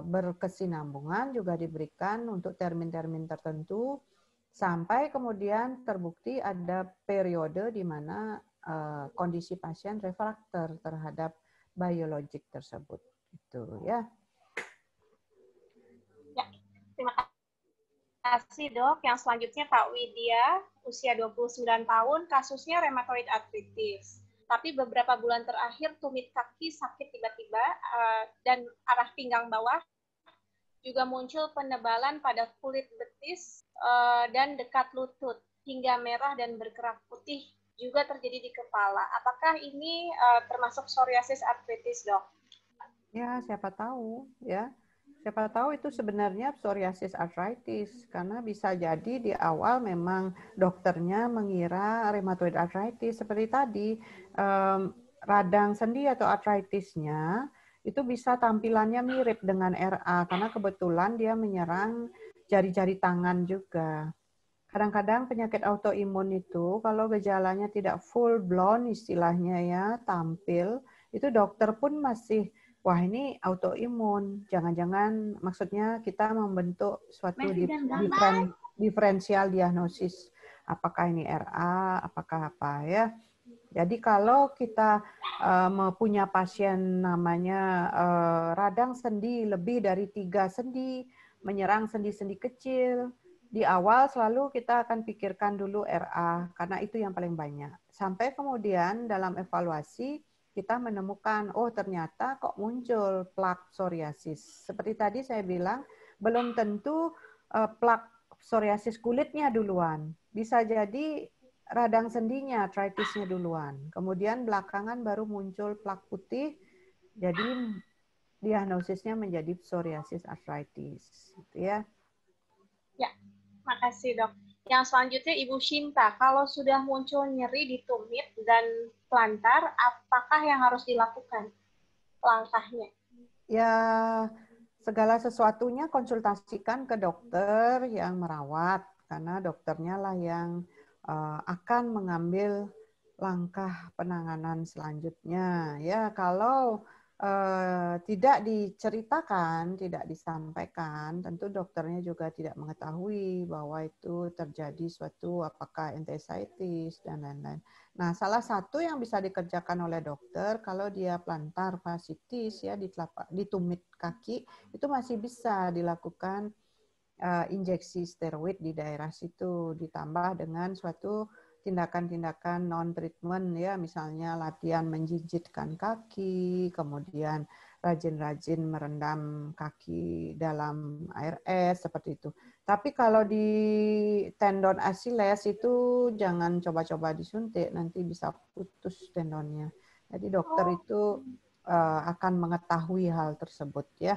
berkesinambungan juga diberikan untuk termin-termin tertentu sampai kemudian terbukti ada periode di mana kondisi pasien refraktor terhadap biologik tersebut. Itu ya. Ya, terima kasih, Dok. Yang selanjutnya Pak Widya, usia 29 tahun, kasusnya rheumatoid arthritis. Tapi beberapa bulan terakhir tumit kaki sakit tiba-tiba dan arah pinggang bawah juga muncul penebalan pada kulit betis dan dekat lutut hingga merah dan berkerak putih juga terjadi di kepala. Apakah ini termasuk psoriasis arthritis, Dok? Ya, siapa tahu ya. Siapa tahu itu sebenarnya psoriasis arthritis karena bisa jadi di awal memang dokternya mengira rheumatoid arthritis seperti tadi radang sendi atau arthritisnya itu bisa tampilannya mirip dengan RA karena kebetulan dia menyerang jari-jari tangan juga. Kadang-kadang penyakit autoimun itu kalau gejalanya tidak full blown istilahnya ya tampil itu dokter pun masih wah ini autoimun, jangan-jangan maksudnya kita membentuk suatu diferensial diagnosis. Apakah ini RA, apakah apa ya. Jadi kalau kita punya pasien namanya radang sendi lebih dari 3 sendi, menyerang sendi-sendi kecil, di awal selalu kita akan pikirkan dulu RA, karena itu yang paling banyak. Sampai kemudian dalam evaluasi, kita menemukan, oh ternyata kok muncul plak psoriasis. Seperti tadi saya bilang, belum tentu plak psoriasis kulitnya duluan. Bisa jadi radang sendinya, arthritisnya duluan. Kemudian belakangan baru muncul plak putih, jadi diagnosisnya menjadi psoriasis arthritis. Gitu ya. Ya, makasih, Dok. Yang selanjutnya Ibu Shinta, kalau sudah muncul nyeri di tumit dan plantar, apakah yang harus dilakukan langkahnya? Ya, segala sesuatunya konsultasikan ke dokter yang merawat, karena dokternya lah yang akan mengambil langkah penanganan selanjutnya. Ya, kalau tidak diceritakan, tidak disampaikan, tentu dokternya juga tidak mengetahui bahwa itu terjadi suatu apakah enthesitis dan lain-lain. Nah, salah satu yang bisa dikerjakan oleh dokter kalau dia plantar fasciitis ya di tumit kaki itu masih bisa dilakukan injeksi steroid di daerah situ, ditambah dengan suatu tindakan-tindakan non-treatment ya, misalnya latihan menjinjitkan kaki, kemudian rajin-rajin merendam kaki dalam air es seperti itu. Tapi kalau di tendon Achilles itu jangan coba-coba disuntik, nanti bisa putus tendonnya. Jadi dokter itu akan mengetahui hal tersebut ya.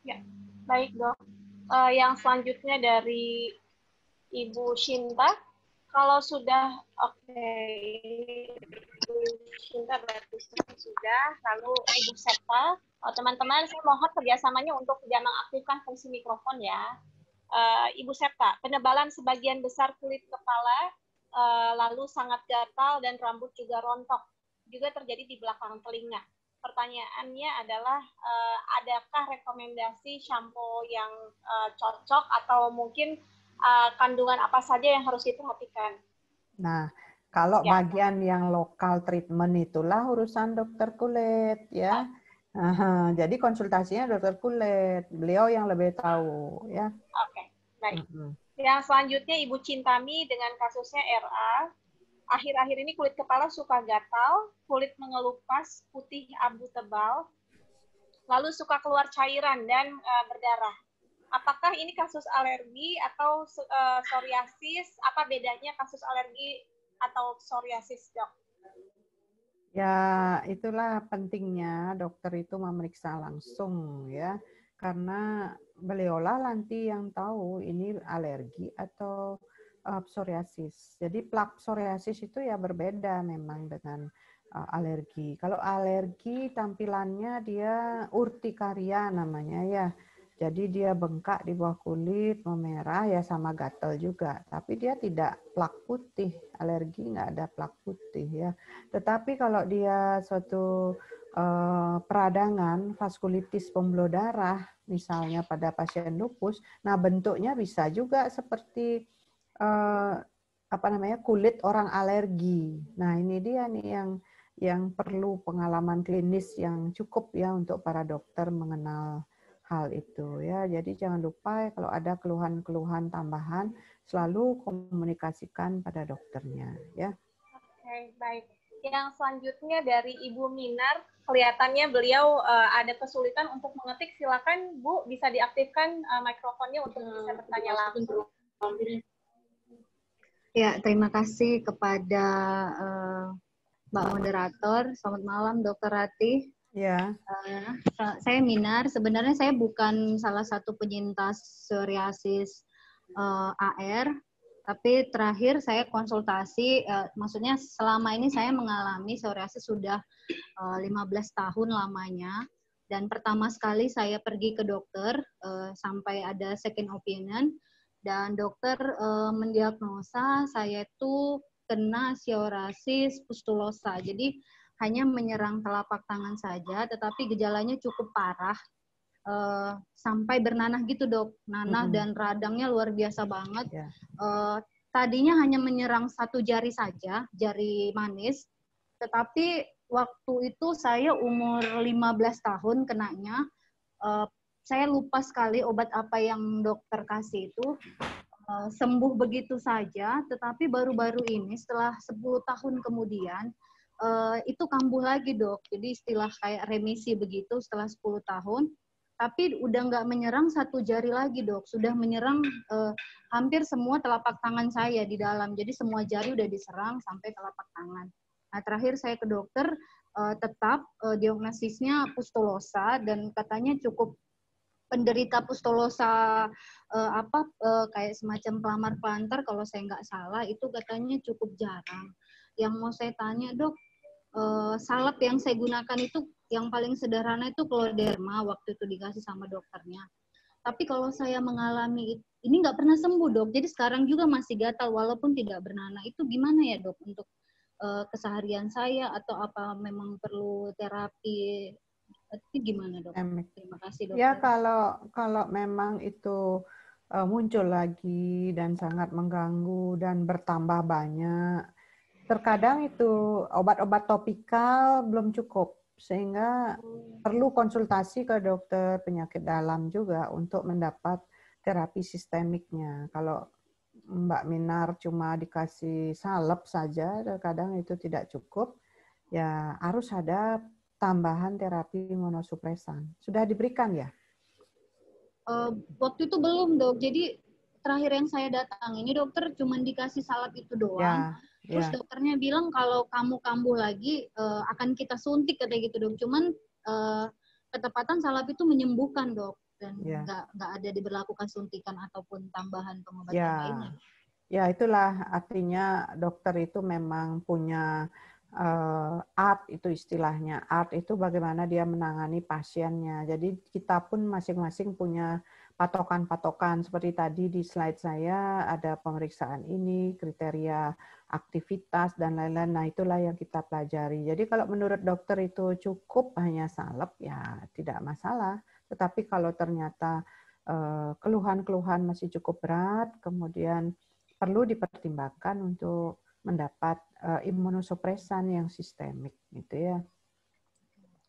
Ya, baik dok. Yang selanjutnya dari Ibu Shinta, kalau sudah Ibu Shinta berarti sudah, lalu Ibu Septa, teman-teman saya mohon kerjasamanya untuk jangan mengaktifkan fungsi mikrofon ya. Ibu Septa, penebalan sebagian besar kulit kepala, lalu sangat gatal dan rambut juga rontok, juga terjadi di belakang telinga. Pertanyaannya adalah, adakah rekomendasi shampoo yang cocok atau mungkin kandungan apa saja yang harus diperhatikan? Nah, kalau bagian yang lokal treatment itulah urusan dokter kulit ya. Jadi konsultasinya dokter kulit, beliau yang lebih tahu ya. Oke, baik. Yang selanjutnya Ibu Cintami dengan kasusnya RA. Akhir-akhir ini kulit kepala suka gatal, kulit mengelupas, putih abu tebal, lalu suka keluar cairan dan berdarah. Apakah ini kasus alergi atau psoriasis? Apa bedanya kasus alergi atau psoriasis, dok? Ya, itulah pentingnya dokter itu memeriksa langsung ya. Karena beliaulah nanti yang tahu ini alergi atau psoriasis. Jadi plak psoriasis itu ya berbeda memang dengan alergi. Kalau alergi tampilannya dia urtikaria namanya ya. Jadi dia bengkak di bawah kulit, memerah ya sama gatal juga. Tapi dia tidak plak putih. Alergi nggak ada plak putih ya. Tetapi kalau dia suatu peradangan vaskulitis pembuluh darah, misalnya pada pasien lupus, nah bentuknya bisa juga seperti kulit orang alergi. Nah ini dia nih yang perlu pengalaman klinis yang cukup ya untuk para dokter mengenal hal itu ya. Jadi jangan lupa kalau ada keluhan-keluhan tambahan selalu komunikasikan pada dokternya ya. Oke, baik. Yang selanjutnya dari Ibu Minar, kelihatannya beliau ada kesulitan untuk mengetik. Silakan Bu, bisa diaktifkan mikrofonnya untuk bisa bertanya langsung. Ya, terima kasih kepada Mbak Moderator. Selamat malam, Dr. Ratih. Ya. Saya Minar. Sebenarnya saya bukan salah satu penyintas psoriasis AR, tapi terakhir saya konsultasi, maksudnya selama ini saya mengalami psoriasis sudah 15 tahun lamanya. Dan pertama sekali saya pergi ke dokter sampai ada second opinion. Dan dokter mendiagnosa saya itu kena psoriasis pustulosa. Jadi hanya menyerang telapak tangan saja, tetapi gejalanya cukup parah. Sampai bernanah gitu dok, nanah dan radangnya luar biasa banget. Tadinya hanya menyerang satu jari saja, jari manis, tetapi waktu itu saya umur 15 tahun kenanya, saya lupa sekali obat apa yang dokter kasih itu, sembuh begitu saja, tetapi baru-baru ini setelah 10 tahun kemudian, itu kambuh lagi dok, jadi istilah kayak remisi begitu setelah 10 tahun, tapi udah nggak menyerang satu jari lagi dok, sudah menyerang hampir semua telapak tangan saya di dalam, jadi semua jari udah diserang sampai telapak tangan. Nah terakhir saya ke dokter, tetap diagnosisnya pustulosa dan katanya cukup penderita pustulosa kayak semacam pelamar-pelantar kalau saya nggak salah itu katanya cukup jarang. Yang mau saya tanya dok, salep yang saya gunakan itu yang paling sederhana itu Cloderma waktu itu dikasih sama dokternya. Tapi kalau saya mengalami ini nggak pernah sembuh dok, jadi sekarang juga masih gatal walaupun tidak bernanah. Itu gimana ya dok untuk keseharian saya atau apa memang perlu terapi? Itu gimana dok? Terima kasih dokter. Ya kalau memang itu muncul lagi dan sangat mengganggu dan bertambah banyak, terkadang itu obat-obat topikal belum cukup sehingga perlu konsultasi ke dokter penyakit dalam juga untuk mendapat terapi sistemiknya. Kalau Mbak Minar cuma dikasih salep saja, kadang itu tidak cukup. Ya harus ada tambahan terapi imunosupresan. Sudah diberikan ya? Waktu itu belum, Dok. Jadi terakhir yang saya datang ini dokter cuma dikasih salep itu doang. Ya, Terus ya. dokternya bilang kalau kamu kambuh lagi akan kita suntik katanya gitu, Dok. Cuman ketepatan salep itu menyembuhkan, Dok, dan Ya. nggak ada diberlakukan suntikan ataupun tambahan pengobatan Ya, lainnya. ya itulah artinya dokter itu memang punya art, itu istilahnya. Art itu bagaimana dia menangani pasiennya. Jadi kita pun masing-masing punya patokan-patokan. Seperti tadi di slide saya ada pemeriksaan ini, kriteria aktivitas dan lain-lain. Nah itulah yang kita pelajari. Jadi kalau menurut dokter itu cukup hanya salep, ya tidak masalah. Tetapi kalau ternyata keluhan-keluhan masih cukup berat, kemudian perlu dipertimbangkan untuk mendapat imunosupresan yang sistemik gitu ya.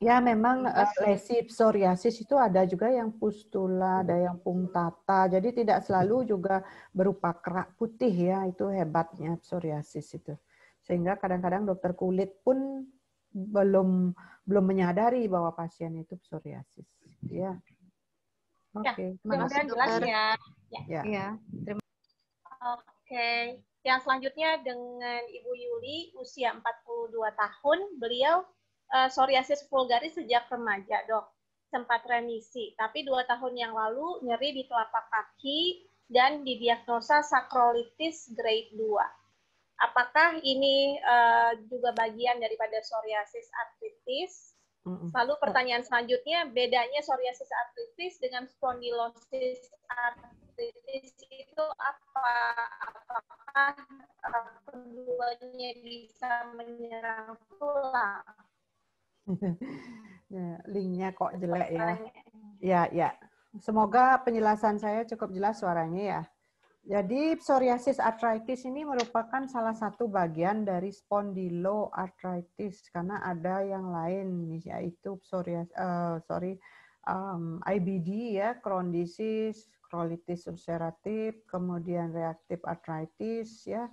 Ya memang lesi psoriasis itu ada juga yang pustula, ada yang punktata. Jadi tidak selalu juga berupa kerak putih ya, itu hebatnya psoriasis itu. Sehingga kadang-kadang dokter kulit pun belum menyadari bahwa pasien itu psoriasis ya. Oke, terima kasih jelas ya. Ya. Oke. Yang selanjutnya dengan Ibu Yuli, usia 42 tahun. Beliau psoriasis vulgaris sejak remaja, Dok. Sempat remisi, tapi 2 tahun yang lalu nyeri di telapak kaki dan didiagnosa sakrolitis grade 2. Apakah ini juga bagian daripada psoriasis artritis? Lalu pertanyaan selanjutnya, bedanya psoriasis artritis dengan spondylosis artritis itu apa? Apakah keduanya bisa menyerang tulang? Linknya kok jelek ya. Ya. Semoga penjelasan saya cukup jelas suaranya ya. Jadi psoriasis arthritis ini merupakan salah satu bagian dari spondyloarthritis karena ada yang lain yaitu IBD ya, Crohn disease, colitis ulceratif, kemudian reactive arthritis ya,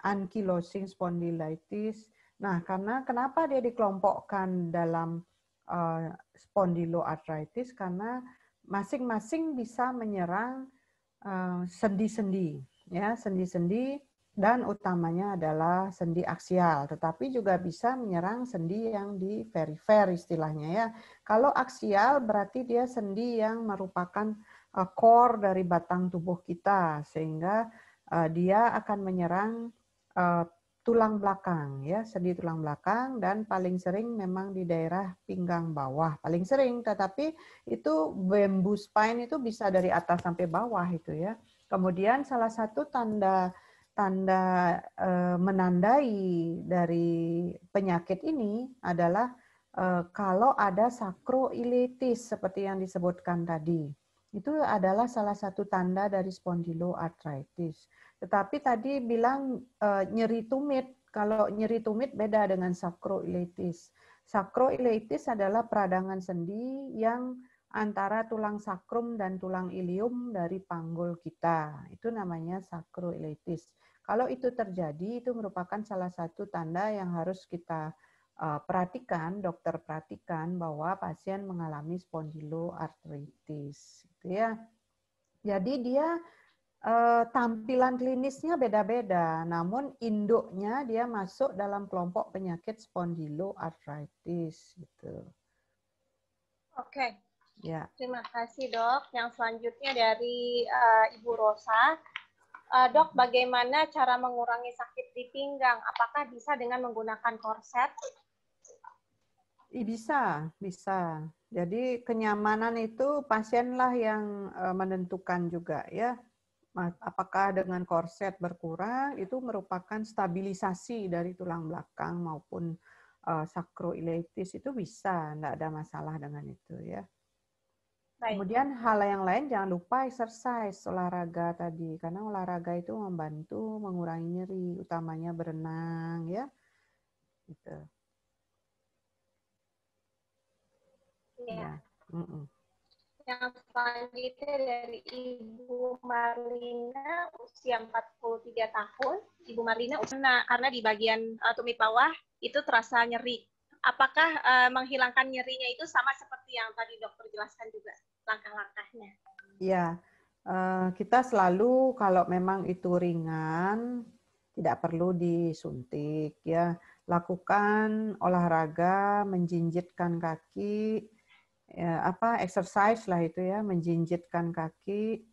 ankylosing spondylitis. Nah, karena kenapa dia dikelompokkan dalam spondyloarthritis karena masing-masing bisa menyerang sendi-sendi ya, sendi-sendi dan utamanya adalah sendi aksial, tetapi juga bisa menyerang sendi yang di perifer istilahnya ya. Kalau aksial berarti dia sendi yang merupakan core dari batang tubuh kita sehingga dia akan menyerang tulang belakang ya, sendi tulang belakang dan paling sering memang di daerah pinggang bawah paling sering, tetapi itu bamboo spine itu bisa dari atas sampai bawah itu ya. Kemudian salah satu tanda menandai dari penyakit ini adalah kalau ada sakroilitis seperti yang disebutkan tadi. Itu adalah salah satu tanda dari spondyloarthritis. Tetapi tadi bilang nyeri tumit. Kalau nyeri tumit beda dengan sakroilitis. Sakroilitis adalah peradangan sendi yang antara tulang sakrum dan tulang ilium dari panggul kita. Itu namanya sakroilitis. Kalau itu terjadi, itu merupakan salah satu tanda yang harus kita perhatikan, dokter perhatikan bahwa pasien mengalami spondyloarthritis. Gitu ya. Jadi dia tampilan klinisnya beda-beda, namun induknya dia masuk dalam kelompok penyakit spondyloarthritis gitu. Oke. Ya. Terima kasih, Dok. Yang selanjutnya dari Ibu Rosa. Dok, bagaimana cara mengurangi sakit di pinggang? Apakah bisa dengan menggunakan korset? Bisa. Jadi kenyamanan itu pasienlah yang menentukan juga ya. Apakah dengan korset berkurang itu merupakan stabilisasi dari tulang belakang maupun sakroilitis itu bisa, tidak ada masalah dengan itu ya. Baik. Kemudian hal yang lain jangan lupa exercise, olahraga tadi karena olahraga itu membantu mengurangi nyeri, utamanya berenang ya. Gitu. Ya. Yang selanjutnya dari Ibu Marlina, usia 43 tahun. Ibu Marlina, karena di bagian tumit bawah itu terasa nyeri. Apakah menghilangkan nyerinya itu sama seperti yang tadi dokter jelaskan juga langkah-langkahnya? Ya, kita selalu kalau memang itu ringan, tidak perlu disuntik ya. Lakukan olahraga, menjinjitkan kaki, ya, exercise lah itu ya, menjinjitkan kaki,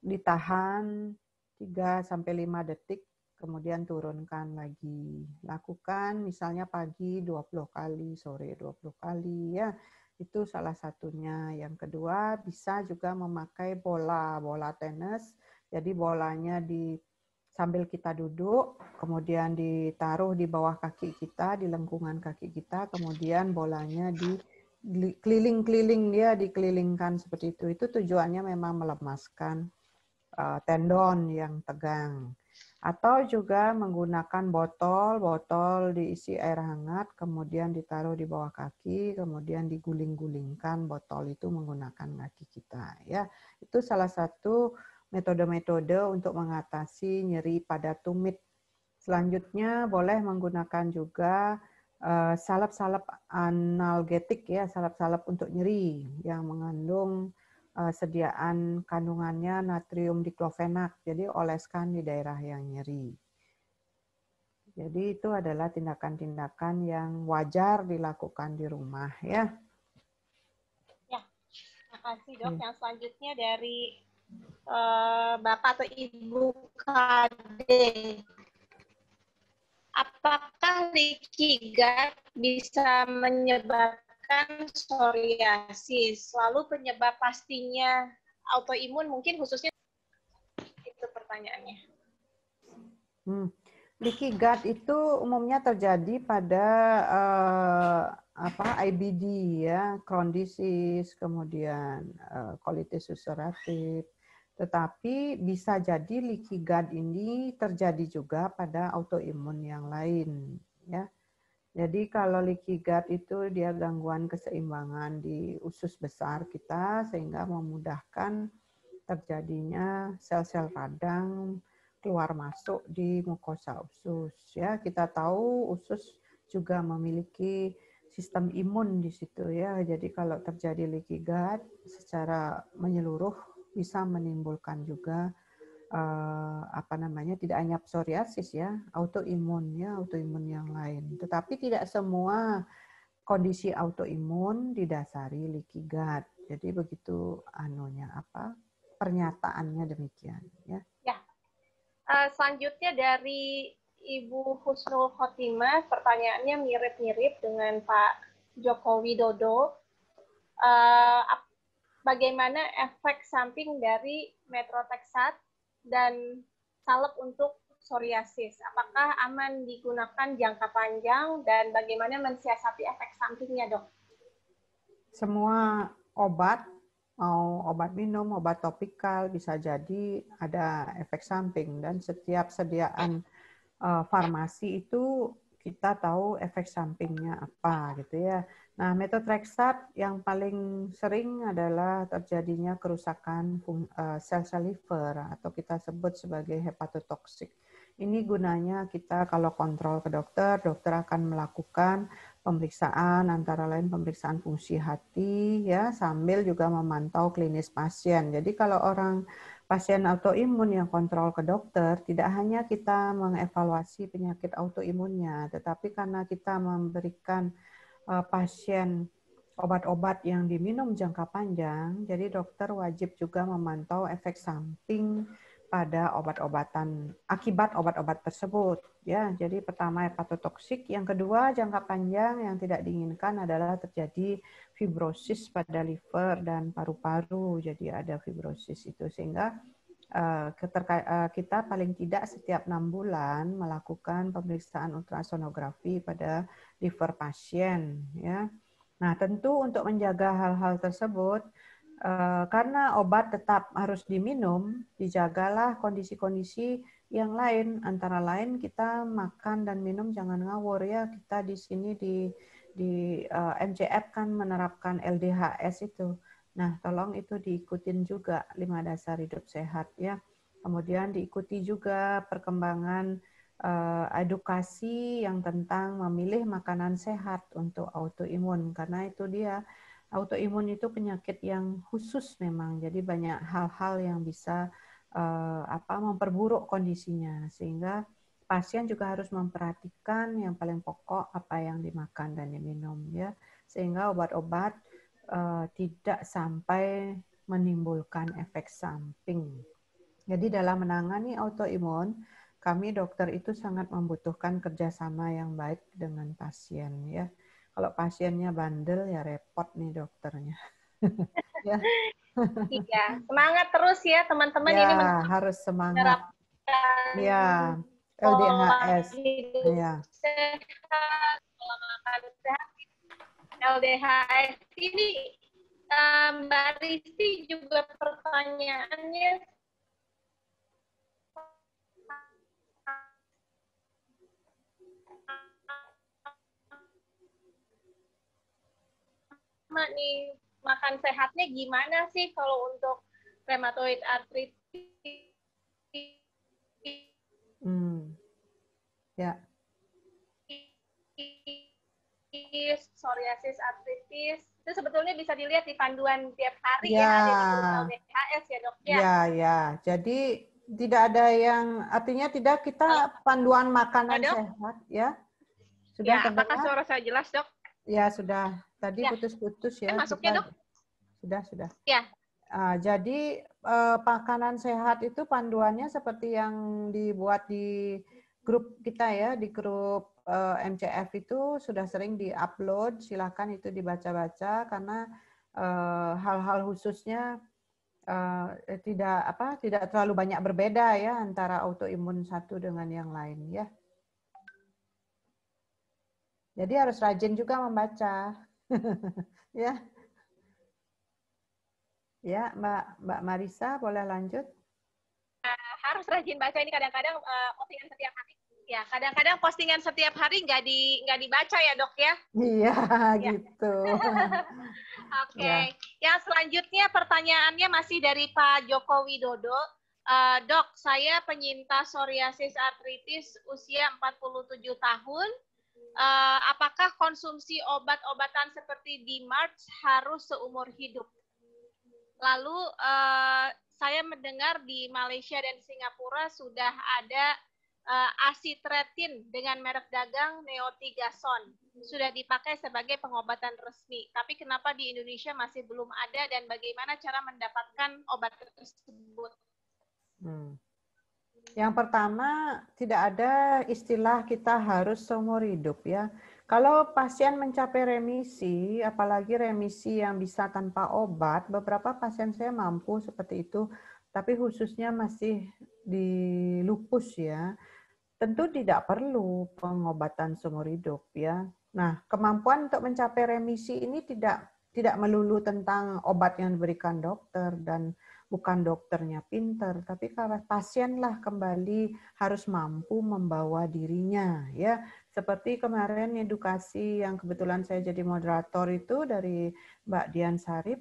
ditahan 3 sampai 5 detik, kemudian turunkan lagi. Lakukan misalnya pagi 20 kali, sore 20 kali ya. Itu salah satunya. Yang kedua, bisa juga memakai bola tenis. Jadi bolanya sambil kita duduk, kemudian ditaruh di bawah kaki kita, di lengkungan kaki kita, kemudian bolanya keliling-keliling dia dikelilingkan seperti itu. Itu tujuannya memang melemaskan tendon yang tegang. Atau juga menggunakan botol diisi air hangat, kemudian ditaruh di bawah kaki, kemudian diguling-gulingkan botol itu menggunakan kaki kita. Ya, itu salah satu metode-metode untuk mengatasi nyeri pada tumit. Selanjutnya boleh menggunakan juga salep-salep analgetik ya, salep-salep untuk nyeri yang mengandung sediaan kandungannya natrium diklofenak. Jadi oleskan di daerah yang nyeri. Jadi itu adalah tindakan-tindakan yang wajar dilakukan di rumah ya. Ya, terima kasih dok. Yang selanjutnya dari Bapak atau Ibu Kade. Apakah leaky gut bisa menyebabkan psoriasis? Lalu penyebab pastinya autoimun mungkin khususnya itu pertanyaannya. Leaky gut itu umumnya terjadi pada IBD ya, Crohn's disease, kemudian colitis ulceratif. Tetapi bisa jadi leaky gut ini terjadi juga pada autoimun yang lain ya. Jadi kalau leaky gut itu dia gangguan keseimbangan di usus besar kita sehingga memudahkan terjadinya sel-sel radang keluar masuk di mukosa usus ya. Kita tahu usus juga memiliki sistem imun di situ ya. Jadi kalau terjadi leaky gut secara menyeluruh bisa menimbulkan juga tidak hanya psoriasis ya, autoimun yang lain. Tetapi tidak semua kondisi autoimun didasari leaky gut. Jadi begitu pernyataannya demikian ya. Ya. Selanjutnya dari Ibu Husnul Khotimah, pertanyaannya mirip-mirip dengan Pak Joko Widodo. Bagaimana efek samping dari methotrexate dan salep untuk psoriasis? Apakah aman digunakan jangka panjang dan bagaimana mensiasati efek sampingnya, dok? Semua obat, mau obat minum, obat topikal, bisa jadi ada efek samping. Dan setiap sediaan farmasi itu kita tahu efek sampingnya apa gitu ya. Nah, methotrexate yang paling sering adalah terjadinya kerusakan sel-sel liver atau kita sebut sebagai hepatotoksik. Ini gunanya kita kalau kontrol ke dokter, dokter akan melakukan pemeriksaan antara lain pemeriksaan fungsi hati ya sambil juga memantau klinis pasien. Jadi kalau orang pasien autoimun yang kontrol ke dokter, tidak hanya kita mengevaluasi penyakit autoimunnya, tetapi karena kita memberikan pasien obat-obat yang diminum jangka panjang, jadi dokter wajib juga memantau efek samping pada obat-obatan akibat obat-obat tersebut ya. Jadi pertama hepatotoksik, yang kedua jangka panjang yang tidak diinginkan adalah terjadi fibrosis pada liver dan paru-paru. Jadi ada fibrosis itu sehingga kita paling tidak setiap 6 bulan melakukan pemeriksaan ultrasonografi pada liver pasien ya. Nah, tentu untuk menjaga hal-hal tersebut karena obat tetap harus diminum, dijagalah kondisi-kondisi yang lain. Antara lain kita makan dan minum jangan ngawur ya. Kita di sini di MCF kan menerapkan LDHS itu. Nah, tolong itu diikutin juga 5 dasar hidup sehat ya. Kemudian diikuti juga perkembangan edukasi yang tentang memilih makanan sehat untuk autoimun, karena itu dia autoimun itu penyakit yang khusus memang, jadi banyak hal-hal yang bisa memperburuk kondisinya, sehingga pasien juga harus memperhatikan yang paling pokok apa yang dimakan dan diminum ya, sehingga obat-obat tidak sampai menimbulkan efek samping. Jadi dalam menangani autoimun, kami dokter itu sangat membutuhkan kerjasama yang baik dengan pasien ya. Kalau pasiennya bandel ya repot nih dokternya. Ya. Iya, semangat terus ya teman-teman, Ya, ini harus semangat. menerapkan Ya, pola LDHS. hidup Ya. sehat, pola makan sehat, LDHS ini. Mbak Risti juga pertanyaannya sama nih, makan sehatnya gimana sih kalau untuk rheumatoid arthritis? Ya. Psoriasis arthritis itu sebetulnya bisa dilihat di panduan tiap hari Ya. ya, ada di grup LDHS ya dok ya. Ya, ya. Jadi tidak ada yang artinya tidak kita panduan makanan sehat ya. Sudah ya, terdengar? apakah suara saya jelas dok? Ya sudah. Tadi ya. putus-putus ya. Masuknya dok? Sudah. Ya. Jadi makanan sehat itu panduannya seperti yang dibuat di grup kita ya, di grup MCF itu sudah sering di-upload. Silakan itu dibaca-baca karena hal-hal khususnya tidak terlalu banyak berbeda ya antara autoimun satu dengan yang lain ya. Jadi harus rajin juga membaca. Ya. Ya, Mbak Marisa boleh lanjut? Harus rajin baca, ini kadang-kadang postingan setiap hari. Ya, kadang-kadang postingan setiap hari nggak dibaca ya dok ya. Iya, gitu. Oke. Yang selanjutnya pertanyaannya masih dari Pak Joko Widodo. Dok, saya penyintas psoriasis artritis usia 47 tahun. Apakah konsumsi obat-obatan seperti DMARD harus seumur hidup? Lalu saya mendengar di Malaysia dan Singapura sudah ada acitretin dengan merek dagang Neotigason sudah dipakai sebagai pengobatan resmi. Tapi kenapa di Indonesia masih belum ada dan bagaimana cara mendapatkan obat tersebut? Yang pertama, tidak ada istilah kita harus seumur hidup ya. Kalau pasien mencapai remisi, apalagi remisi yang bisa tanpa obat, beberapa pasien saya mampu seperti itu, tapi khususnya masih di lupus ya, tentu tidak perlu pengobatan seumur hidup ya. Nah, kemampuan untuk mencapai remisi ini tidak melulu tentang obat yang diberikan dokter dan bukan dokternya pinter, tapi kalau pasienlah kembali harus mampu membawa dirinya ya. Seperti kemarin edukasi yang kebetulan saya jadi moderator itu dari Mbak Dian Sarip,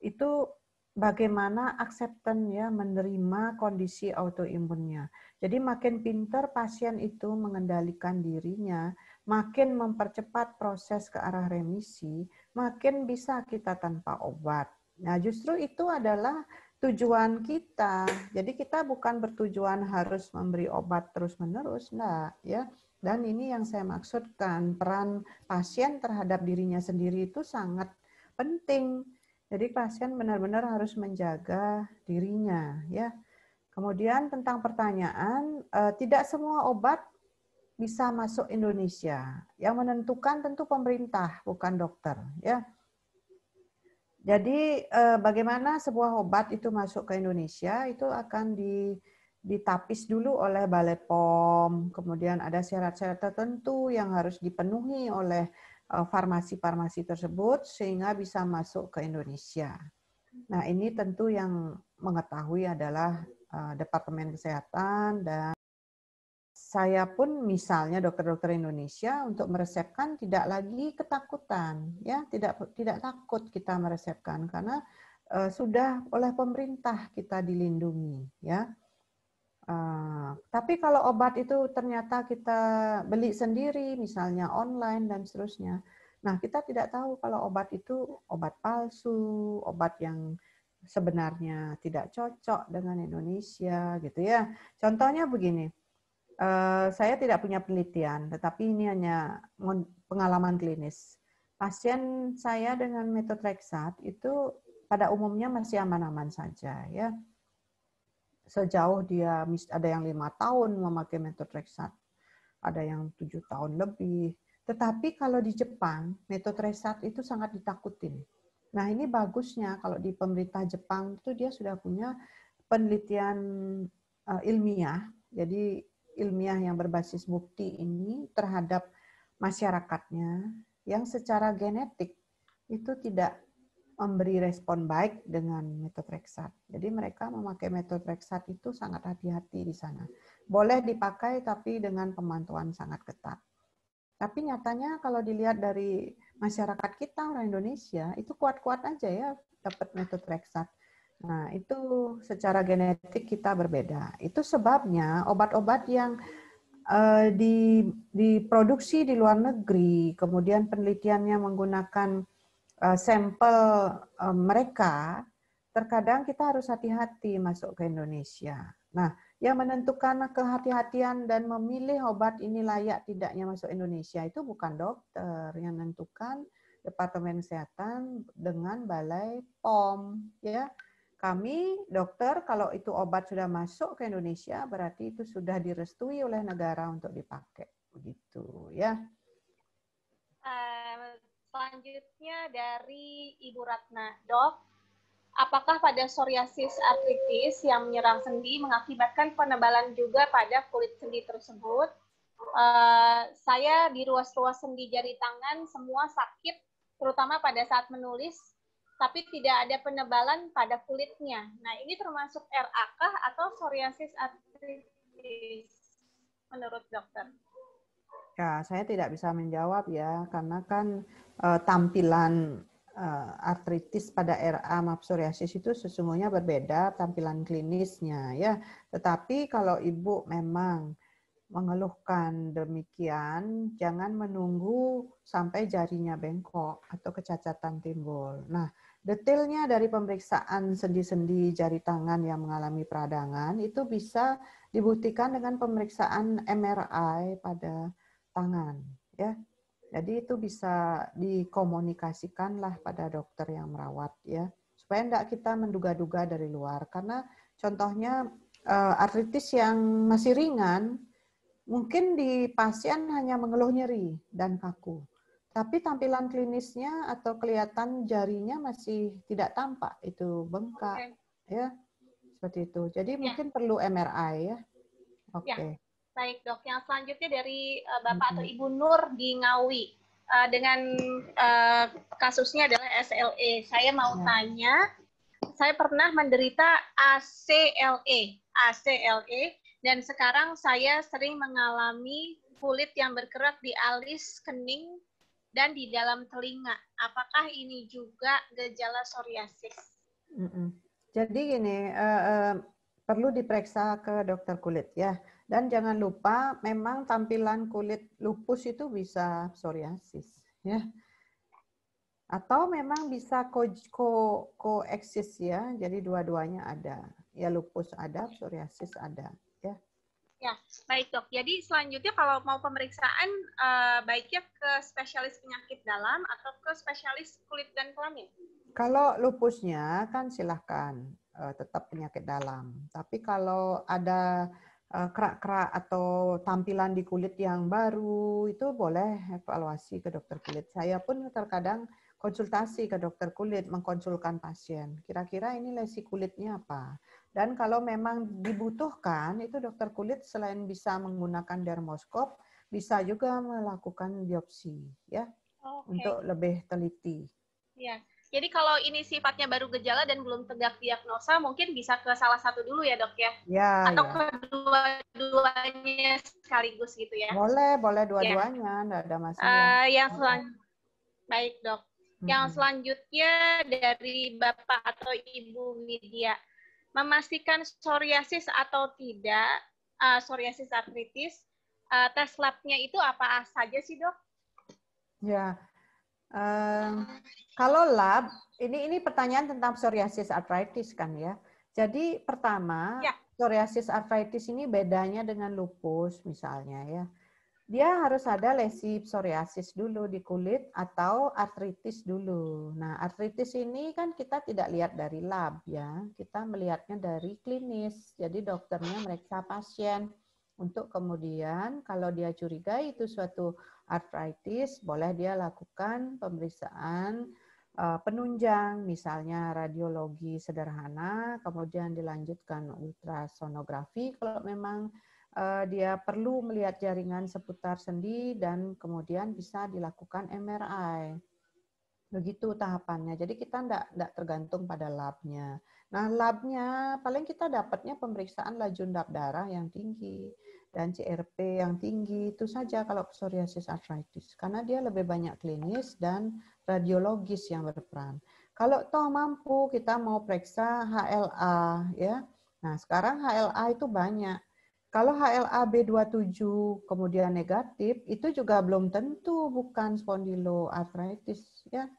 itu bagaimana acceptance ya, menerima kondisi autoimunnya. Jadi makin pinter pasien itu mengendalikan dirinya, makin mempercepat proses ke arah remisi, makin bisa kita tanpa obat. Nah, justru itu adalah tujuan kita. Jadi kita bukan bertujuan harus memberi obat terus-menerus, enggak ya. Dan ini yang saya maksudkan, peran pasien terhadap dirinya sendiri itu sangat penting. Jadi pasien benar-benar harus menjaga dirinya ya. Kemudian tentang pertanyaan, tidak semua obat bisa masuk Indonesia. Yang menentukan tentu pemerintah, bukan dokter ya. Jadi bagaimana sebuah obat itu masuk ke Indonesia itu akan ditapis dulu oleh Balai POM, kemudian ada syarat-syarat tertentu yang harus dipenuhi oleh farmasi-farmasi tersebut sehingga bisa masuk ke Indonesia. Nah, ini tentu yang mengetahui adalah Departemen Kesehatan, dan saya pun misalnya dokter-dokter Indonesia untuk meresepkan tidak lagi ketakutan ya, tidak takut kita meresepkan karena sudah oleh pemerintah kita dilindungi, ya. Tapi kalau obat itu ternyata kita beli sendiri, misalnya online dan seterusnya, nah kita tidak tahu kalau obat itu obat palsu, obat yang sebenarnya tidak cocok dengan Indonesia, gitu ya. Contohnya begini, saya tidak punya penelitian, tetapi ini hanya pengalaman klinis. Pasien saya dengan methotrexate itu pada umumnya masih aman-aman saja, ya. Sejauh dia ada yang 5 tahun memakai methotrexate, ada yang 7 tahun lebih. Tetapi kalau di Jepang, methotrexate itu sangat ditakutin. Nah, ini bagusnya kalau di pemerintah Jepang itu dia sudah punya penelitian ilmiah. Jadi ilmiah yang berbasis bukti ini terhadap masyarakatnya yang secara genetik itu tidak memberi respon baik dengan methotrexate. Jadi mereka memakai methotrexate itu sangat hati-hati di sana. Boleh dipakai tapi dengan pemantauan sangat ketat. Tapi nyatanya kalau dilihat dari masyarakat kita orang Indonesia itu kuat-kuat aja ya dapat methotrexate. Nah, itu secara genetik kita berbeda. Itu sebabnya obat-obat yang diproduksi di luar negeri, kemudian penelitiannya menggunakan sampel mereka, terkadang kita harus hati-hati masuk ke Indonesia. Nah, yang menentukan kehati-hatian dan memilih obat ini layak tidaknya masuk Indonesia itu bukan dokter, yang menentukan Departemen Kesehatan dengan Balai POM, ya. Kami dokter kalau itu obat sudah masuk ke Indonesia berarti itu sudah direstui oleh negara untuk dipakai, begitu, ya. Selanjutnya dari Ibu Ratna, Dok, apakah pada psoriasis artritis yang menyerang sendi mengakibatkan penebalan juga pada kulit sendi tersebut? Saya di ruas-ruas sendi jari tangan semua sakit, terutama pada saat menulis, tapi tidak ada penebalan pada kulitnya. Nah, ini termasuk RA kah atau psoriasis artritis menurut dokter? Ya, saya tidak bisa menjawab ya, karena kan tampilan artritis pada RA sama psoriasis itu sesungguhnya berbeda tampilan klinisnya ya. Tetapi kalau Ibu memang mengeluhkan demikian, jangan menunggu sampai jarinya bengkok atau kecacatan timbul. Nah, detailnya dari pemeriksaan sendi-sendi jari tangan yang mengalami peradangan itu bisa dibuktikan dengan pemeriksaan MRI pada tangan, ya. Jadi itu bisa dikomunikasikanlah pada dokter yang merawat, ya, supaya enggak kita menduga-duga dari luar. Karena contohnya artritis yang masih ringan, mungkin di pasien hanya mengeluh nyeri dan kaku, tapi tampilan klinisnya atau kelihatan jarinya masih tidak tampak, itu bengkak, ya, seperti itu. Jadi mungkin perlu MRI, ya. Oke. Baik, Dok. Yang selanjutnya dari Bapak atau Ibu Nur di Ngawi. Dengan kasusnya adalah SLE. Saya mau tanya, saya pernah menderita ACLE, dan sekarang saya sering mengalami kulit yang berkerak di alis, kening, dan di dalam telinga. Apakah ini juga gejala psoriasis? Jadi gini, perlu diperiksa ke dokter kulit ya. Dan jangan lupa memang tampilan kulit lupus itu bisa psoriasis ya. Atau memang bisa koeksis ya. Jadi dua-duanya ada. Ya lupus ada, psoriasis ada ya. Ya, baik Dok. Jadi selanjutnya kalau mau pemeriksaan baiknya ke spesialis penyakit dalam atau ke spesialis kulit dan kelamin? Kalau lupusnya kan silahkan tetap penyakit dalam. Tapi kalau ada kerak-kerak atau tampilan di kulit yang baru, itu boleh evaluasi ke dokter kulit. Saya pun terkadang konsultasi ke dokter kulit, mengkonsulkan pasien. Kira-kira ini lesi kulitnya apa? Dan kalau memang dibutuhkan, itu dokter kulit selain bisa menggunakan dermoskop, bisa juga melakukan biopsi, ya, untuk lebih teliti. Ya. Jadi kalau ini sifatnya baru gejala dan belum tegak diagnosa, mungkin bisa ke salah satu dulu ya Dok ya? Ya, atau kedua-duanya sekaligus gitu ya? Boleh dua-duanya, enggak ada masalah. Baik Dok. Yang selanjutnya dari Bapak atau Ibu Widya, memastikan psoriasis atau tidak, psoriasis artritis, tes labnya itu apa saja sih, Dok? Ya, kalau lab, ini pertanyaan tentang psoriasis arthritis kan ya. Jadi pertama, Ya. psoriasis arthritis ini bedanya dengan lupus misalnya ya. Dia harus ada lesi psoriasis dulu di kulit atau artritis dulu. Nah, artritis ini kan kita tidak lihat dari lab ya, kita melihatnya dari klinis. Jadi dokternya meriksa pasien untuk kemudian kalau dia curiga itu suatu artritis, boleh dia lakukan pemeriksaan penunjang, misalnya radiologi sederhana, kemudian dilanjutkan ultrasonografi kalau memang dia perlu melihat jaringan seputar sendi dan kemudian bisa dilakukan MRI. Begitu tahapannya. Jadi kita enggak tergantung pada labnya. Nah, labnya paling kita dapatnya pemeriksaan laju endap darah yang tinggi dan CRP yang tinggi. Itu saja kalau psoriasis arthritis. Karena dia lebih banyak klinis dan radiologis yang berperan. Kalau toh mampu kita mau periksa HLA ya. Nah, sekarang HLA itu banyak. Kalau HLA B27 kemudian negatif, itu juga belum tentu bukan spondyloarthritis ya.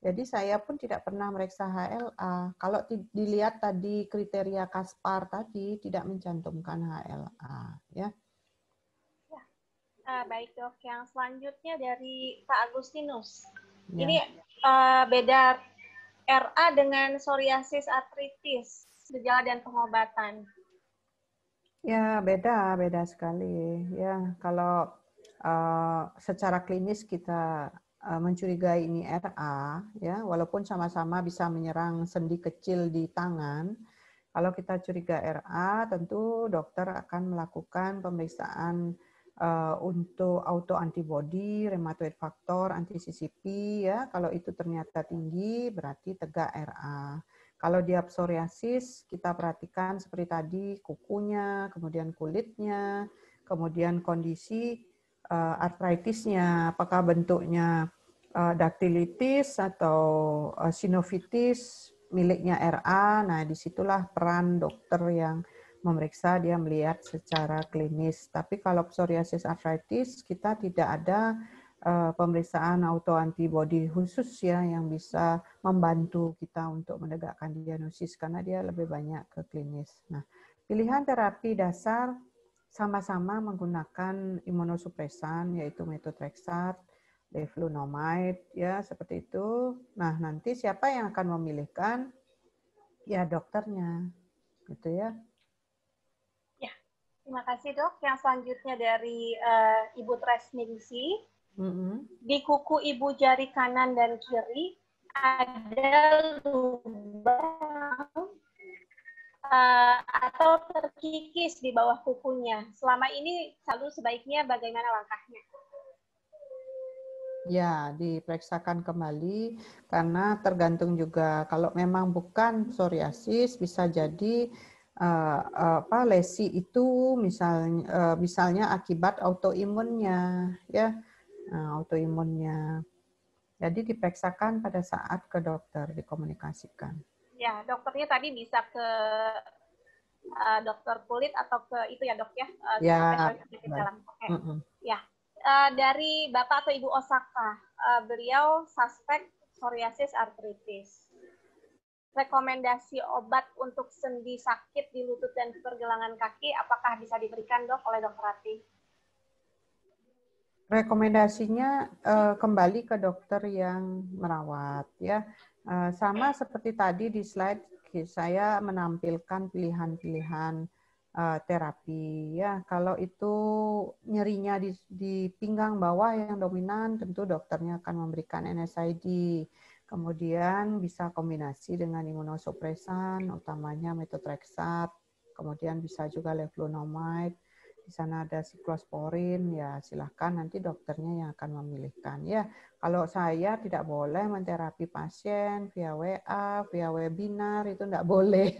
Jadi saya pun tidak pernah meriksa HLA. Kalau dilihat tadi kriteria Kaspar tadi tidak mencantumkan HLA ya. Baik, Dok. Yang selanjutnya dari Pak Agustinus. Ya. Ini beda RA dengan psoriasis artritis, gejala dan pengobatan. Ya, beda sekali. Ya, kalau secara klinis kita mencurigai ini RA, ya, walaupun sama-sama bisa menyerang sendi kecil di tangan. Kalau kita curiga RA, tentu dokter akan melakukan pemeriksaan untuk autoantibody, rheumatoid factor, anti-CCP, ya. Kalau itu ternyata tinggi, berarti tegak RA. Kalau dia psoriasis, kita perhatikan seperti tadi kukunya, kemudian kulitnya, kemudian kondisi artritisnya, apakah bentuknya daktilitis atau sinovitis miliknya RA. Nah, disitulah peran dokter yang memeriksa, dia melihat secara klinis. Tapi kalau psoriasis arthritis, kita tidak ada pemeriksaan autoantibody khusus ya yang bisa membantu kita untuk menegakkan diagnosis karena dia lebih banyak ke klinis. Nah, pilihan terapi dasar sama-sama menggunakan imunosupresan yaitu methotrexate, leflunomide ya seperti itu. Nah, nanti siapa yang akan memilihkan? Ya dokternya. Gitu ya. Ya, terima kasih, Dok. Yang selanjutnya dari Ibu Tresningsi. Di kuku ibu jari kanan dan kiri ada lubang atau terkikis di bawah kukunya. Selama ini selalu sebaiknya bagaimana langkahnya? Ya, diperiksakan kembali karena tergantung juga kalau memang bukan psoriasis bisa jadi lesi itu misalnya akibat autoimunnya ya. Autoimunnya. Jadi diperiksakan pada saat ke dokter, dikomunikasikan. Ya, dokternya tadi bisa ke dokter kulit atau ke itu ya, Dok ya? Spesialis penyakit dalam. Oke. Ya. Dari Bapak atau Ibu Osaka, beliau suspek psoriasis artritis. Rekomendasi obat untuk sendi sakit di lutut dan pergelangan kaki, apakah bisa diberikan, Dok, oleh Dokter Ratih? Rekomendasinya kembali ke dokter yang merawat ya. Sama seperti tadi di slide saya menampilkan pilihan-pilihan terapi ya. Kalau itu nyerinya di pinggang bawah yang dominan, tentu dokternya akan memberikan NSAID. Kemudian bisa kombinasi dengan imunosupresan, utamanya methotrexate. Kemudian bisa juga leflunomide. Di sana ada siklosporin, ya silahkan nanti dokternya yang akan memilihkan. Ya, kalau saya tidak boleh menterapi pasien via WA, via webinar, itu tidak boleh.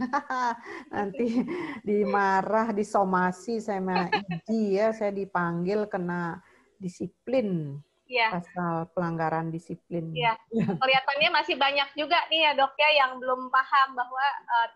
Nanti dimarah, disomasi sama IG ya, saya dipanggil kena disiplin. Ya. pasal pelanggaran disiplin. Ya, kelihatannya masih banyak juga nih ya dok ya yang belum paham bahwa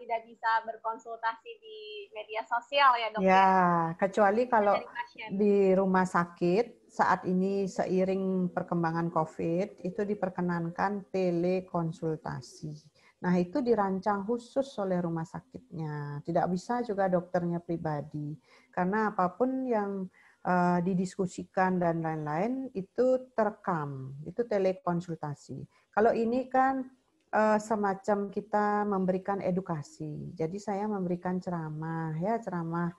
tidak bisa berkonsultasi di media sosial ya dok ya. Kecuali kalau dari pasien. di rumah sakit saat ini seiring perkembangan COVID itu diperkenankan telekonsultasi. Nah itu dirancang khusus oleh rumah sakitnya. Tidak bisa juga dokternya pribadi karena apapun yang didiskusikan dan lain-lain itu terekam, itu telekonsultasi. Kalau ini kan semacam kita memberikan edukasi. Jadi saya memberikan ceramah, ya ceramah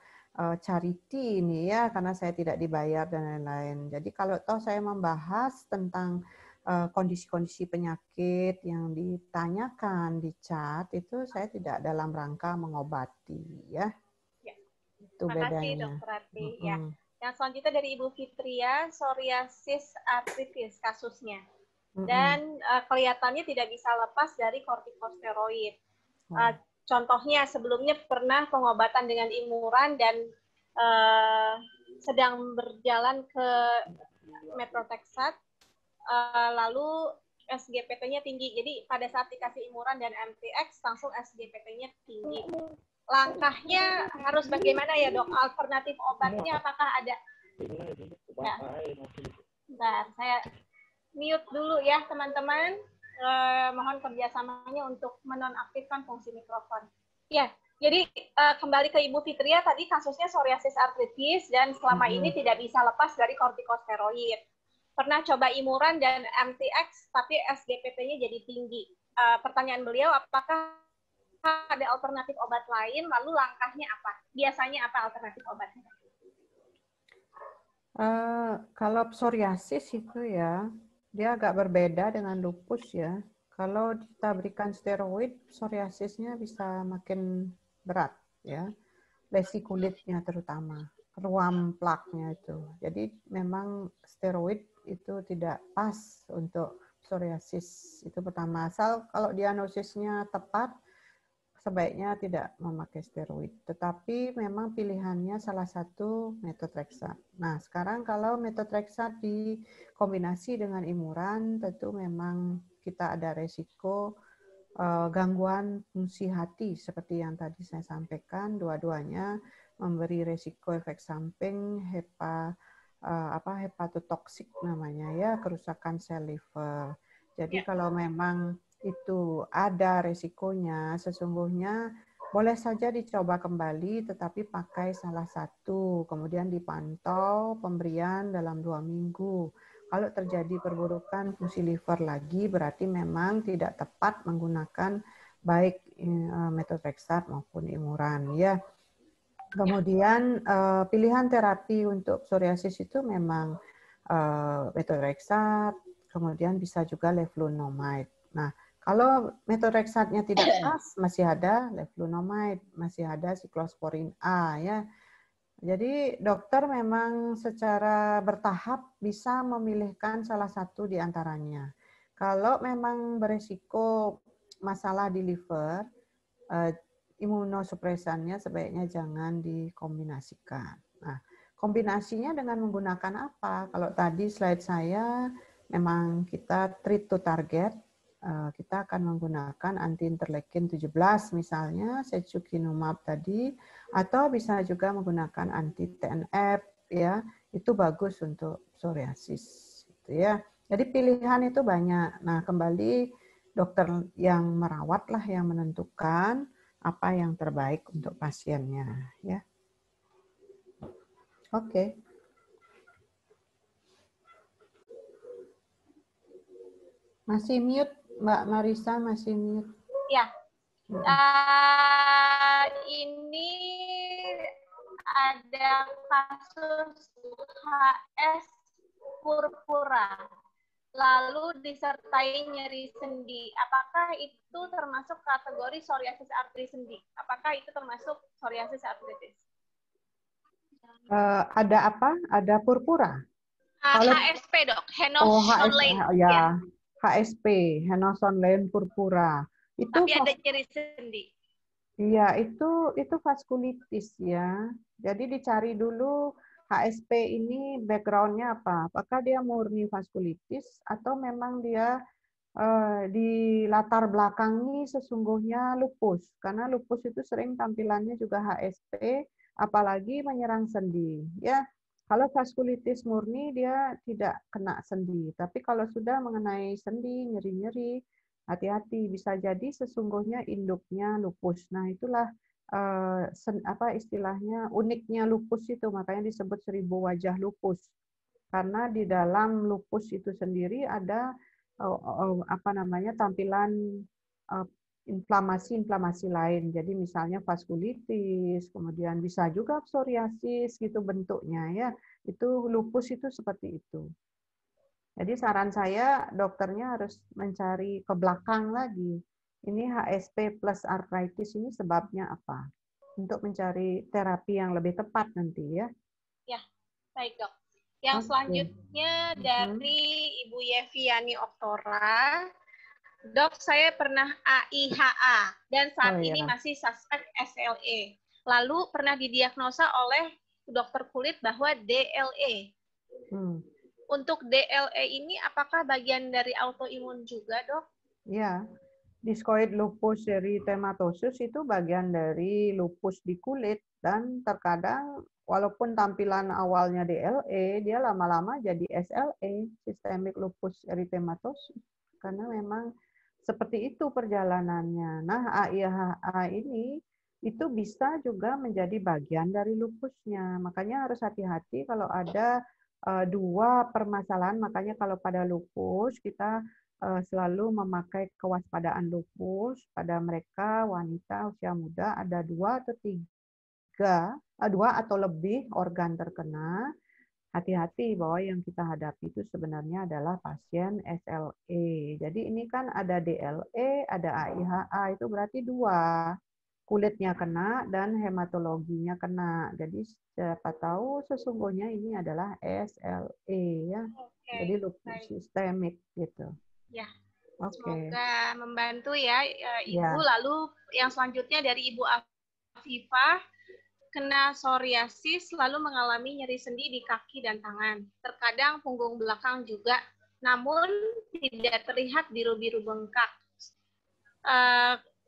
charity ini ya, karena saya tidak dibayar dan lain-lain. Jadi kalau toh saya membahas tentang kondisi-kondisi penyakit yang ditanyakan di chat itu saya tidak dalam rangka mengobati, ya. Itu Terima kasih bedanya. Dokter Arti. Ya. Yang selanjutnya dari Ibu Fitria, psoriasis artritis kasusnya. Dan kelihatannya tidak bisa lepas dari kortikosteroid. Contohnya sebelumnya pernah pengobatan dengan imuran dan sedang berjalan ke Methotrexate, lalu SGPT-nya tinggi. Jadi pada saat dikasih imuran dan MTX langsung SGPT-nya tinggi. Langkahnya harus bagaimana ya dok? Alternatif obatnya apakah ada? Ya. Bentar, saya mute dulu ya teman-teman. Mohon kerjasamanya untuk menonaktifkan fungsi mikrofon. Ya, jadi kembali ke Ibu Fitria tadi kasusnya psoriasis artritis dan selama ini tidak bisa lepas dari kortikosteroid. Pernah coba imuran dan MTX tapi SGPT-nya jadi tinggi. Pertanyaan beliau apakah ada alternatif obat lain, lalu langkahnya apa? Biasanya apa alternatif obatnya? Kalau psoriasis itu ya, dia agak berbeda dengan lupus ya. Kalau kita berikan steroid, psoriasisnya bisa makin berat ya. Lesi kulitnya terutama, ruam plaknya itu. Jadi memang steroid itu tidak pas untuk psoriasis. Itu pertama. Asal kalau diagnosisnya tepat, sebaiknya tidak memakai steroid. Tetapi memang pilihannya salah satu Methotrexate. Nah, sekarang kalau Methotrexate dikombinasi dengan imuran, tentu memang kita ada resiko gangguan fungsi hati seperti yang tadi saya sampaikan. Dua-duanya memberi resiko efek samping hepatotoksik namanya ya, kerusakan sel liver. Jadi kalau memang itu ada resikonya, sesungguhnya boleh saja dicoba kembali, tetapi pakai salah satu, kemudian dipantau pemberian dalam 2 minggu. Kalau terjadi perburukan fungsi liver lagi, berarti memang tidak tepat menggunakan baik Methotrexate maupun imuran, ya. Kemudian pilihan terapi untuk psoriasis itu memang Methotrexate, kemudian bisa juga leflunomide. Nah, kalau Methotrexate-nya tidak pas, masih ada leflunomide, masih ada siklosporin A ya. Jadi dokter memang secara bertahap bisa memilihkan salah satu di antaranya. Kalau memang berisiko masalah di liver, imunosupresannya sebaiknya jangan dikombinasikan. Nah, kombinasinya dengan menggunakan apa? Kalau tadi slide saya memang kita treat to target, kita akan menggunakan anti-interleukin 17 misalnya, secukinumab tadi, atau bisa juga menggunakan anti-TNF ya, itu bagus untuk psoriasis gitu ya. Jadi pilihan itu banyak. Nah, kembali dokter yang merawat lah yang menentukan apa yang terbaik untuk pasiennya ya. Oke. Masih mute, Mbak Marisa, masih mute. Ya. Ini ada kasus HS purpura, lalu disertai nyeri sendi. Apakah itu termasuk kategori psoriasis artritis sendi? Apakah itu termasuk psoriasis artritis? Ada apa? Ada purpura? HSP dok, Henderson-Lane. Ya. HSP, Henderson-Lane purpura. Itu tapi ada nyeri sendi. Iya, itu vaskulitis ya. Jadi dicari dulu HSP ini background-nya apa? Apakah dia murni vaskulitis atau memang dia di latar belakangi sesungguhnya lupus? Karena lupus itu sering tampilannya juga HSP, apalagi menyerang sendi. Ya, kalau vaskulitis murni dia tidak kena sendi, tapi kalau sudah mengenai sendi, nyeri-nyeri, hati-hati, bisa jadi sesungguhnya induknya lupus. Nah, itulah apa istilahnya uniknya lupus itu, makanya disebut 1000 wajah lupus. Karena di dalam lupus itu sendiri ada apa namanya tampilan inflamasi-inflamasi lain. Jadi misalnya vaskulitis, kemudian bisa juga psoriasis gitu bentuknya ya. Itu lupus itu seperti itu. Jadi saran saya dokternya harus mencari ke belakang lagi. Ini HSP plus arthritis ini sebabnya apa? Untuk mencari terapi yang lebih tepat nanti ya. Ya, baik dok. Yang selanjutnya dari Ibu Yeviani Oktora. Dok, saya pernah AIHA dan saat ini masih suspek SLE. Lalu pernah didiagnosa oleh dokter kulit bahwa DLE. Untuk DLE ini apakah bagian dari autoimun juga, dok? Ya, discoid lupus erythematosus itu bagian dari lupus di kulit dan terkadang walaupun tampilan awalnya DLE, dia lama-lama jadi SLE, systemic lupus erythematosus, karena memang seperti itu perjalanannya. Nah, AIHA ini itu bisa juga menjadi bagian dari lupusnya. Makanya harus hati-hati kalau ada dua permasalahan. Makanya kalau pada lupus kita selalu memakai kewaspadaan lupus pada mereka wanita usia muda ada 2 atau lebih organ terkena. Hati-hati bahwa yang kita hadapi itu sebenarnya adalah pasien SLE. Jadi ini kan ada DLE, ada AIHA, itu berarti 2. Kulitnya kena dan hematologinya kena. Jadi siapa tahu sesungguhnya ini adalah SLE ya. Jadi lupus sistemik gitu. Ya. Semoga membantu ya Ibu. Lalu yang selanjutnya dari Ibu Afifah, kena psoriasis lalu mengalami nyeri sendi di kaki dan tangan. Terkadang punggung belakang juga, namun tidak terlihat biru-biru bengkak.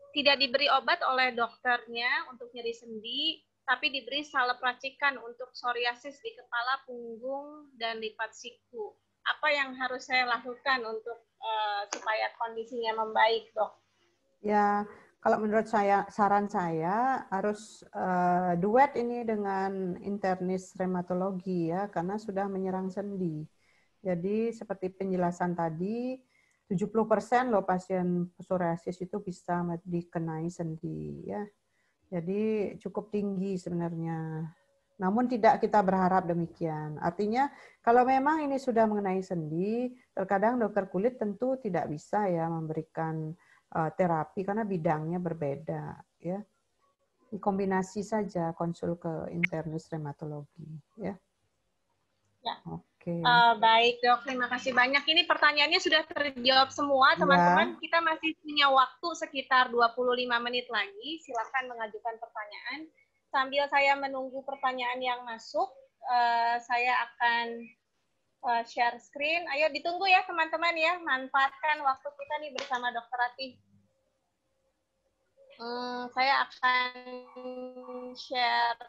Tidak diberi obat oleh dokternya untuk nyeri sendi, tapi diberi salep racikan untuk psoriasis di kepala, punggung, dan lipat siku. Apa yang harus saya lakukan untuk supaya kondisinya membaik, dok? Ya, kalau menurut saya, saran saya harus duet ini dengan internis reumatologi ya, karena sudah menyerang sendi. Jadi seperti penjelasan tadi, 70% loh pasien psoriasis itu bisa dikenai sendi ya. Jadi cukup tinggi sebenarnya. Namun tidak kita berharap demikian. Artinya kalau memang ini sudah mengenai sendi, terkadang dokter kulit tentu tidak bisa ya memberikan terapi karena bidangnya berbeda ya. Kombinasi saja konsul ke internis reumatologi ya. Ya. Oke. Baik dok, terima kasih banyak. Ini pertanyaannya sudah terjawab semua teman-teman. Ya. Kita masih punya waktu sekitar 25 menit lagi. Silakan mengajukan pertanyaan. Sambil saya menunggu pertanyaan yang masuk, saya akan share screen. Ayo ditunggu ya teman-teman ya. Manfaatkan waktu kita nih bersama Dr. Ratih. Saya akan share.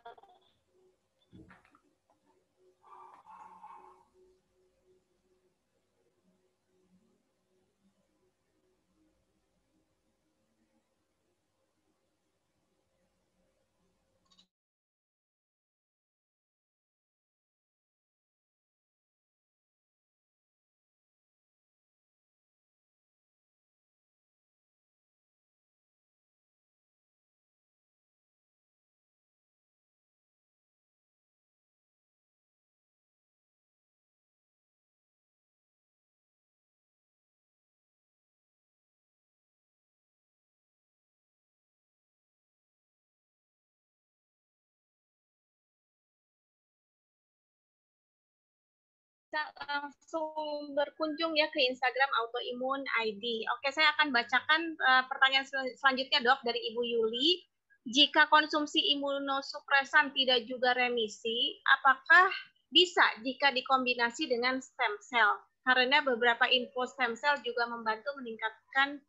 Langsung berkunjung ya ke Instagram Autoimun ID. Oke, saya akan bacakan pertanyaan selanjutnya dok dari Ibu Yuli. jika konsumsi imunosupresan tidak juga remisi, apakah bisa jika dikombinasi dengan stem cell? Karena beberapa info stem cell juga membantu meningkatkan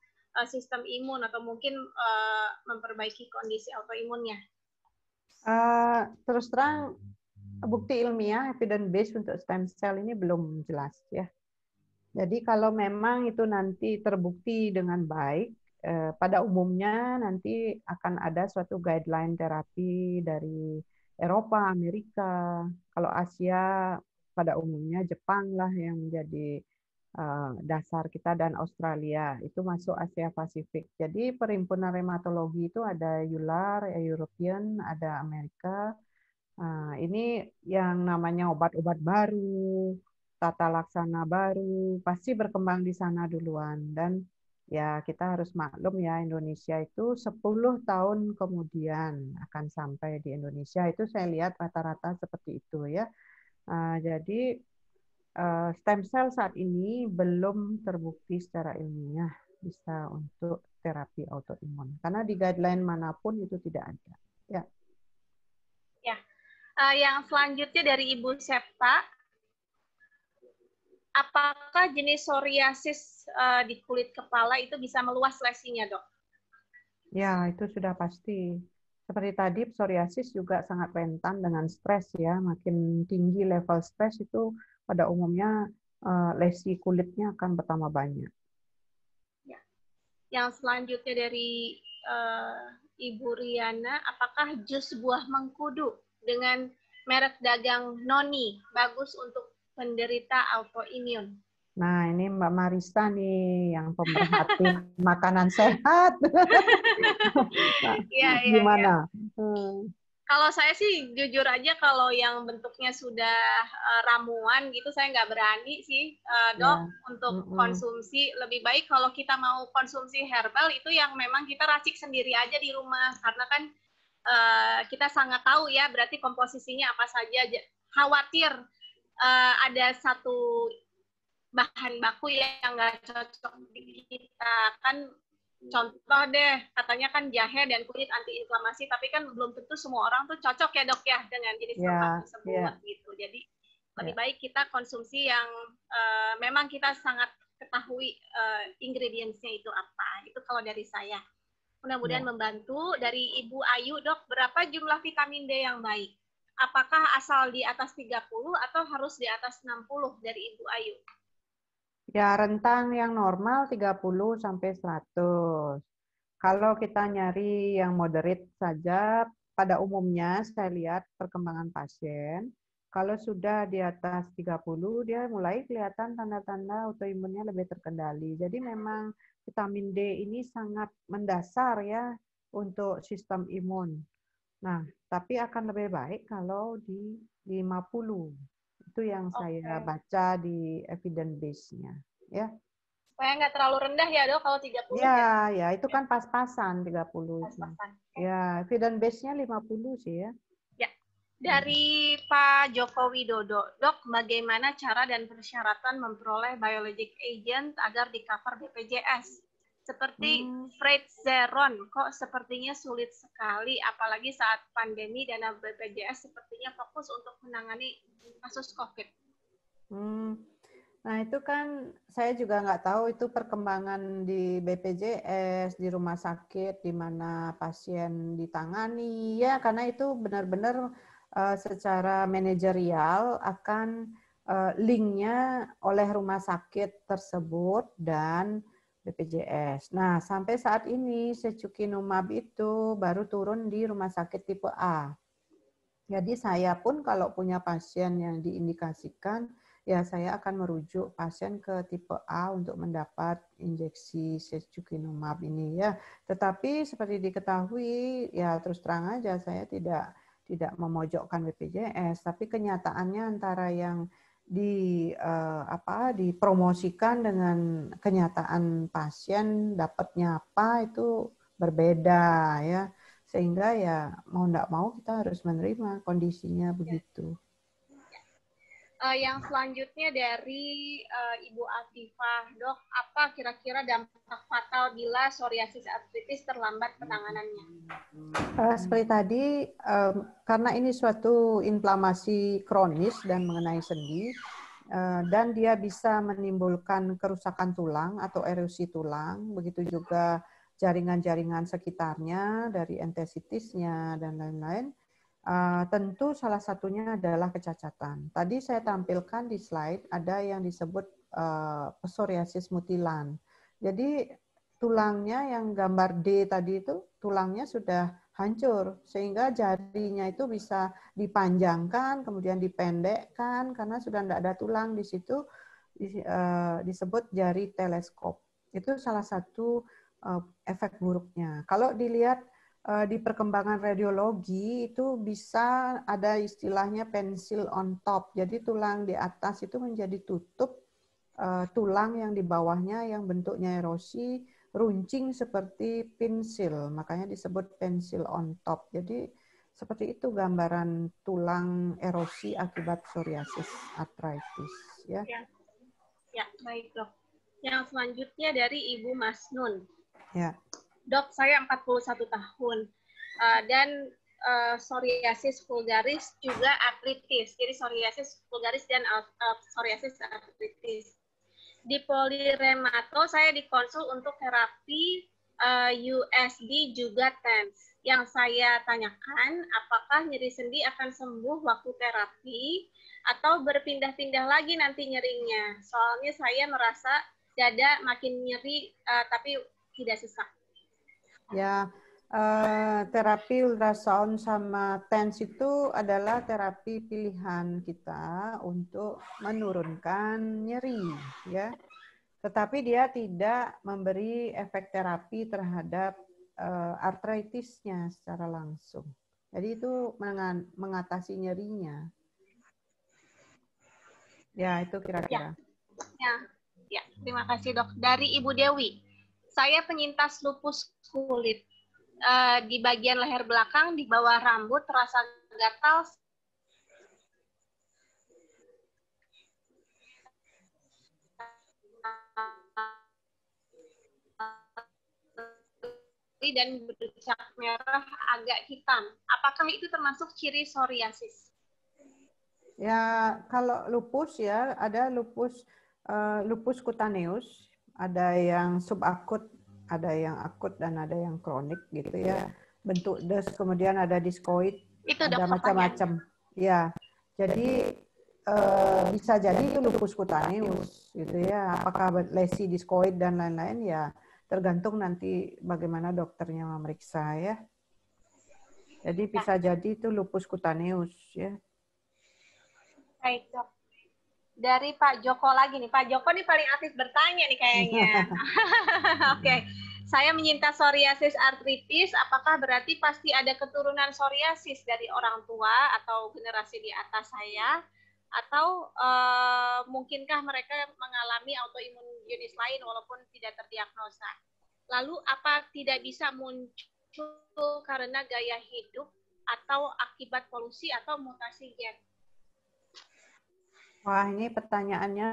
sistem imun atau mungkin memperbaiki kondisi autoimunnya. Terus terang, bukti ilmiah evidence based untuk stem cell ini belum jelas ya. Jadi kalau memang itu nanti terbukti dengan baik, pada umumnya nanti akan ada suatu guideline terapi dari Eropa, Amerika. Kalau Asia pada umumnya Jepang lah yang menjadi dasar kita, dan Australia itu masuk Asia Pasifik. Jadi perhimpunan reumatologi itu ada EULAR, European, ada Amerika. Ini yang namanya obat-obat baru, tata laksana baru, pasti berkembang di sana duluan. Dan ya kita harus maklum ya, Indonesia itu 10 tahun kemudian akan sampai di Indonesia. Itu saya lihat rata-rata seperti itu ya. Jadi stem cell saat ini belum terbukti secara ilmiah bisa untuk terapi autoimun. Karena di guideline manapun itu tidak ada. Ya. Ya. Yang selanjutnya dari Ibu Septa, apakah jenis psoriasis di kulit kepala itu bisa meluas lesinya, Dok? Ya, itu sudah pasti. Seperti tadi, psoriasis juga sangat rentan dengan stres ya. Makin tinggi level stres itu pada umumnya lesi kulitnya akan bertambah banyak. Ya. Yang selanjutnya dari Ibu Riana, apakah jus buah mengkudu dengan merek dagang Noni bagus untuk penderita autoimun? Nah, ini Mbak Marisa nih yang pemerhati makanan sehat. Iya, iya, Gimana? iya. Kalau saya sih jujur aja kalau yang bentuknya sudah ramuan gitu saya nggak berani sih, Dok, untuk konsumsi. Lebih baik kalau kita mau konsumsi herbal itu yang memang kita racik sendiri aja di rumah, karena kan kita sangat tahu ya berarti komposisinya apa saja. Khawatir ada satu bahan baku yang nggak cocok di kita, kan. Contoh deh, katanya kan jahe dan kunyit antiinflamasi, tapi kan belum tentu semua orang tuh cocok ya, Dok, ya dengan jenis rempah tersebut gitu. Jadi lebih baik kita konsumsi yang memang kita sangat ketahui ingredients-nya itu apa. Itu kalau dari saya. Mudah-mudahan membantu. Dari Ibu Ayu, Dok, berapa jumlah vitamin D yang baik? Apakah asal di atas 30 atau harus di atas 60 dari Ibu Ayu? Ya, rentang yang normal 30 sampai 100. Kalau kita nyari yang moderate saja, pada umumnya saya lihat perkembangan pasien, kalau sudah di atas 30, dia mulai kelihatan tanda-tanda autoimunnya lebih terkendali. Jadi memang vitamin D ini sangat mendasar ya untuk sistem imun. Nah, tapi akan lebih baik kalau di 50. Itu yang saya baca di evidence base-nya. Ya. Supaya nggak terlalu rendah ya, Dok, kalau 30 ya? Ya, itu kan pas-pasan 30 itu. Ya, evidence base-nya 50 sih ya. Ya. Dari Pak Joko Widodo, Dok, bagaimana cara dan persyaratan memperoleh biologic agent agar di-cover BPJS? Seperti Freizeron, kok sepertinya sulit sekali, apalagi saat pandemi dana BPJS sepertinya fokus untuk menangani kasus COVID. Nah, itu kan saya juga nggak tahu itu perkembangan di BPJS, di rumah sakit, di mana pasien ditangani, ya karena itu benar-benar secara manajerial akan linknya oleh rumah sakit tersebut dan BPJS. Nah, sampai saat ini secukinumab itu baru turun di rumah sakit tipe A. Jadi saya pun kalau punya pasien yang diindikasikan, ya saya akan merujuk pasien ke tipe A untuk mendapat injeksi secukinumab ini ya. Tetapi seperti diketahui, ya terus terang aja saya tidak memojokkan BPJS, tapi kenyataannya antara yang dipromosikan dengan kenyataan pasien dapatnya apa itu berbeda ya. Sehingga ya mau enggak mau kita harus menerima kondisinya begitu. Yang selanjutnya dari Ibu Afifah, Dok, apa kira-kira dampak fatal bila psoriasis artritis terlambat penanganannya? Seperti tadi, karena ini suatu inflamasi kronis dan mengenai sendi, dan dia bisa menimbulkan kerusakan tulang atau erosi tulang, begitu juga jaringan-jaringan sekitarnya dari entesitisnya dan lain-lain. Tentu salah satunya adalah kecacatan. Tadi saya tampilkan di slide ada yang disebut psoriasis mutilan. Jadi tulangnya yang gambar D tadi itu tulangnya sudah hancur sehingga jarinya itu bisa dipanjangkan kemudian dipendekkan karena sudah tidak ada tulang di situ, disebut jari teleskop. Itu salah satu efek buruknya. Kalau dilihat di perkembangan radiologi itu bisa ada istilahnya pensil on top. Jadi tulang di atas itu menjadi tutup, tulang yang di bawahnya yang bentuknya erosi, runcing seperti pensil. Makanya disebut pensil on top. Jadi seperti itu gambaran tulang erosi akibat psoriasis arthritis. Ya, ya baik dok. Yang selanjutnya dari Ibu Masnun. Ya. Dok, saya 41 tahun dan psoriasis vulgaris juga artritis. Jadi psoriasis vulgaris dan psoriasis artritis. Di poliremato saya dikonsul untuk terapi USD juga TENS. Yang saya tanyakan, apakah nyeri sendi akan sembuh waktu terapi atau berpindah-pindah lagi nanti nyerinya? Soalnya saya merasa dada makin nyeri tapi tidak sesak. Ya, terapi ultrasound sama TENS itu adalah terapi pilihan kita untuk menurunkan nyeri, ya. Tetapi dia tidak memberi efek terapi terhadap artritisnya secara langsung. Jadi itu mengatasi nyerinya. Ya, itu kira-kira. Ya, terima kasih dok. Dari Ibu Dewi. Saya penyintas lupus kulit. Di bagian leher belakang, di bawah rambut, terasa gatal. Dan bercak merah agak hitam. Apakah itu termasuk ciri psoriasis? Ya, kalau lupus ya, ada lupus kutaneus, ada yang subakut, ada yang akut dan ada yang kronik gitu ya. Bentuk des, kemudian ada diskoid, itu ada macam-macam. Ya, jadi bisa jadi itu lupus kutaneus gitu ya. Apakah lesi diskoid dan lain-lain ya tergantung nanti bagaimana dokternya memeriksa ya. Jadi bisa jadi itu lupus kutaneus ya. Baik dok. Dari Pak Joko lagi nih. Pak Joko nih paling aktif bertanya nih kayaknya. Oke. Saya menyintas psoriasis artritis, apakah berarti pasti ada keturunan psoriasis dari orang tua atau generasi di atas saya? Atau mungkinkah mereka mengalami autoimun jenis lain walaupun tidak terdiagnosa? Lalu apa tidak bisa muncul karena gaya hidup atau akibat polusi atau mutasi gen? Wah, ini pertanyaannya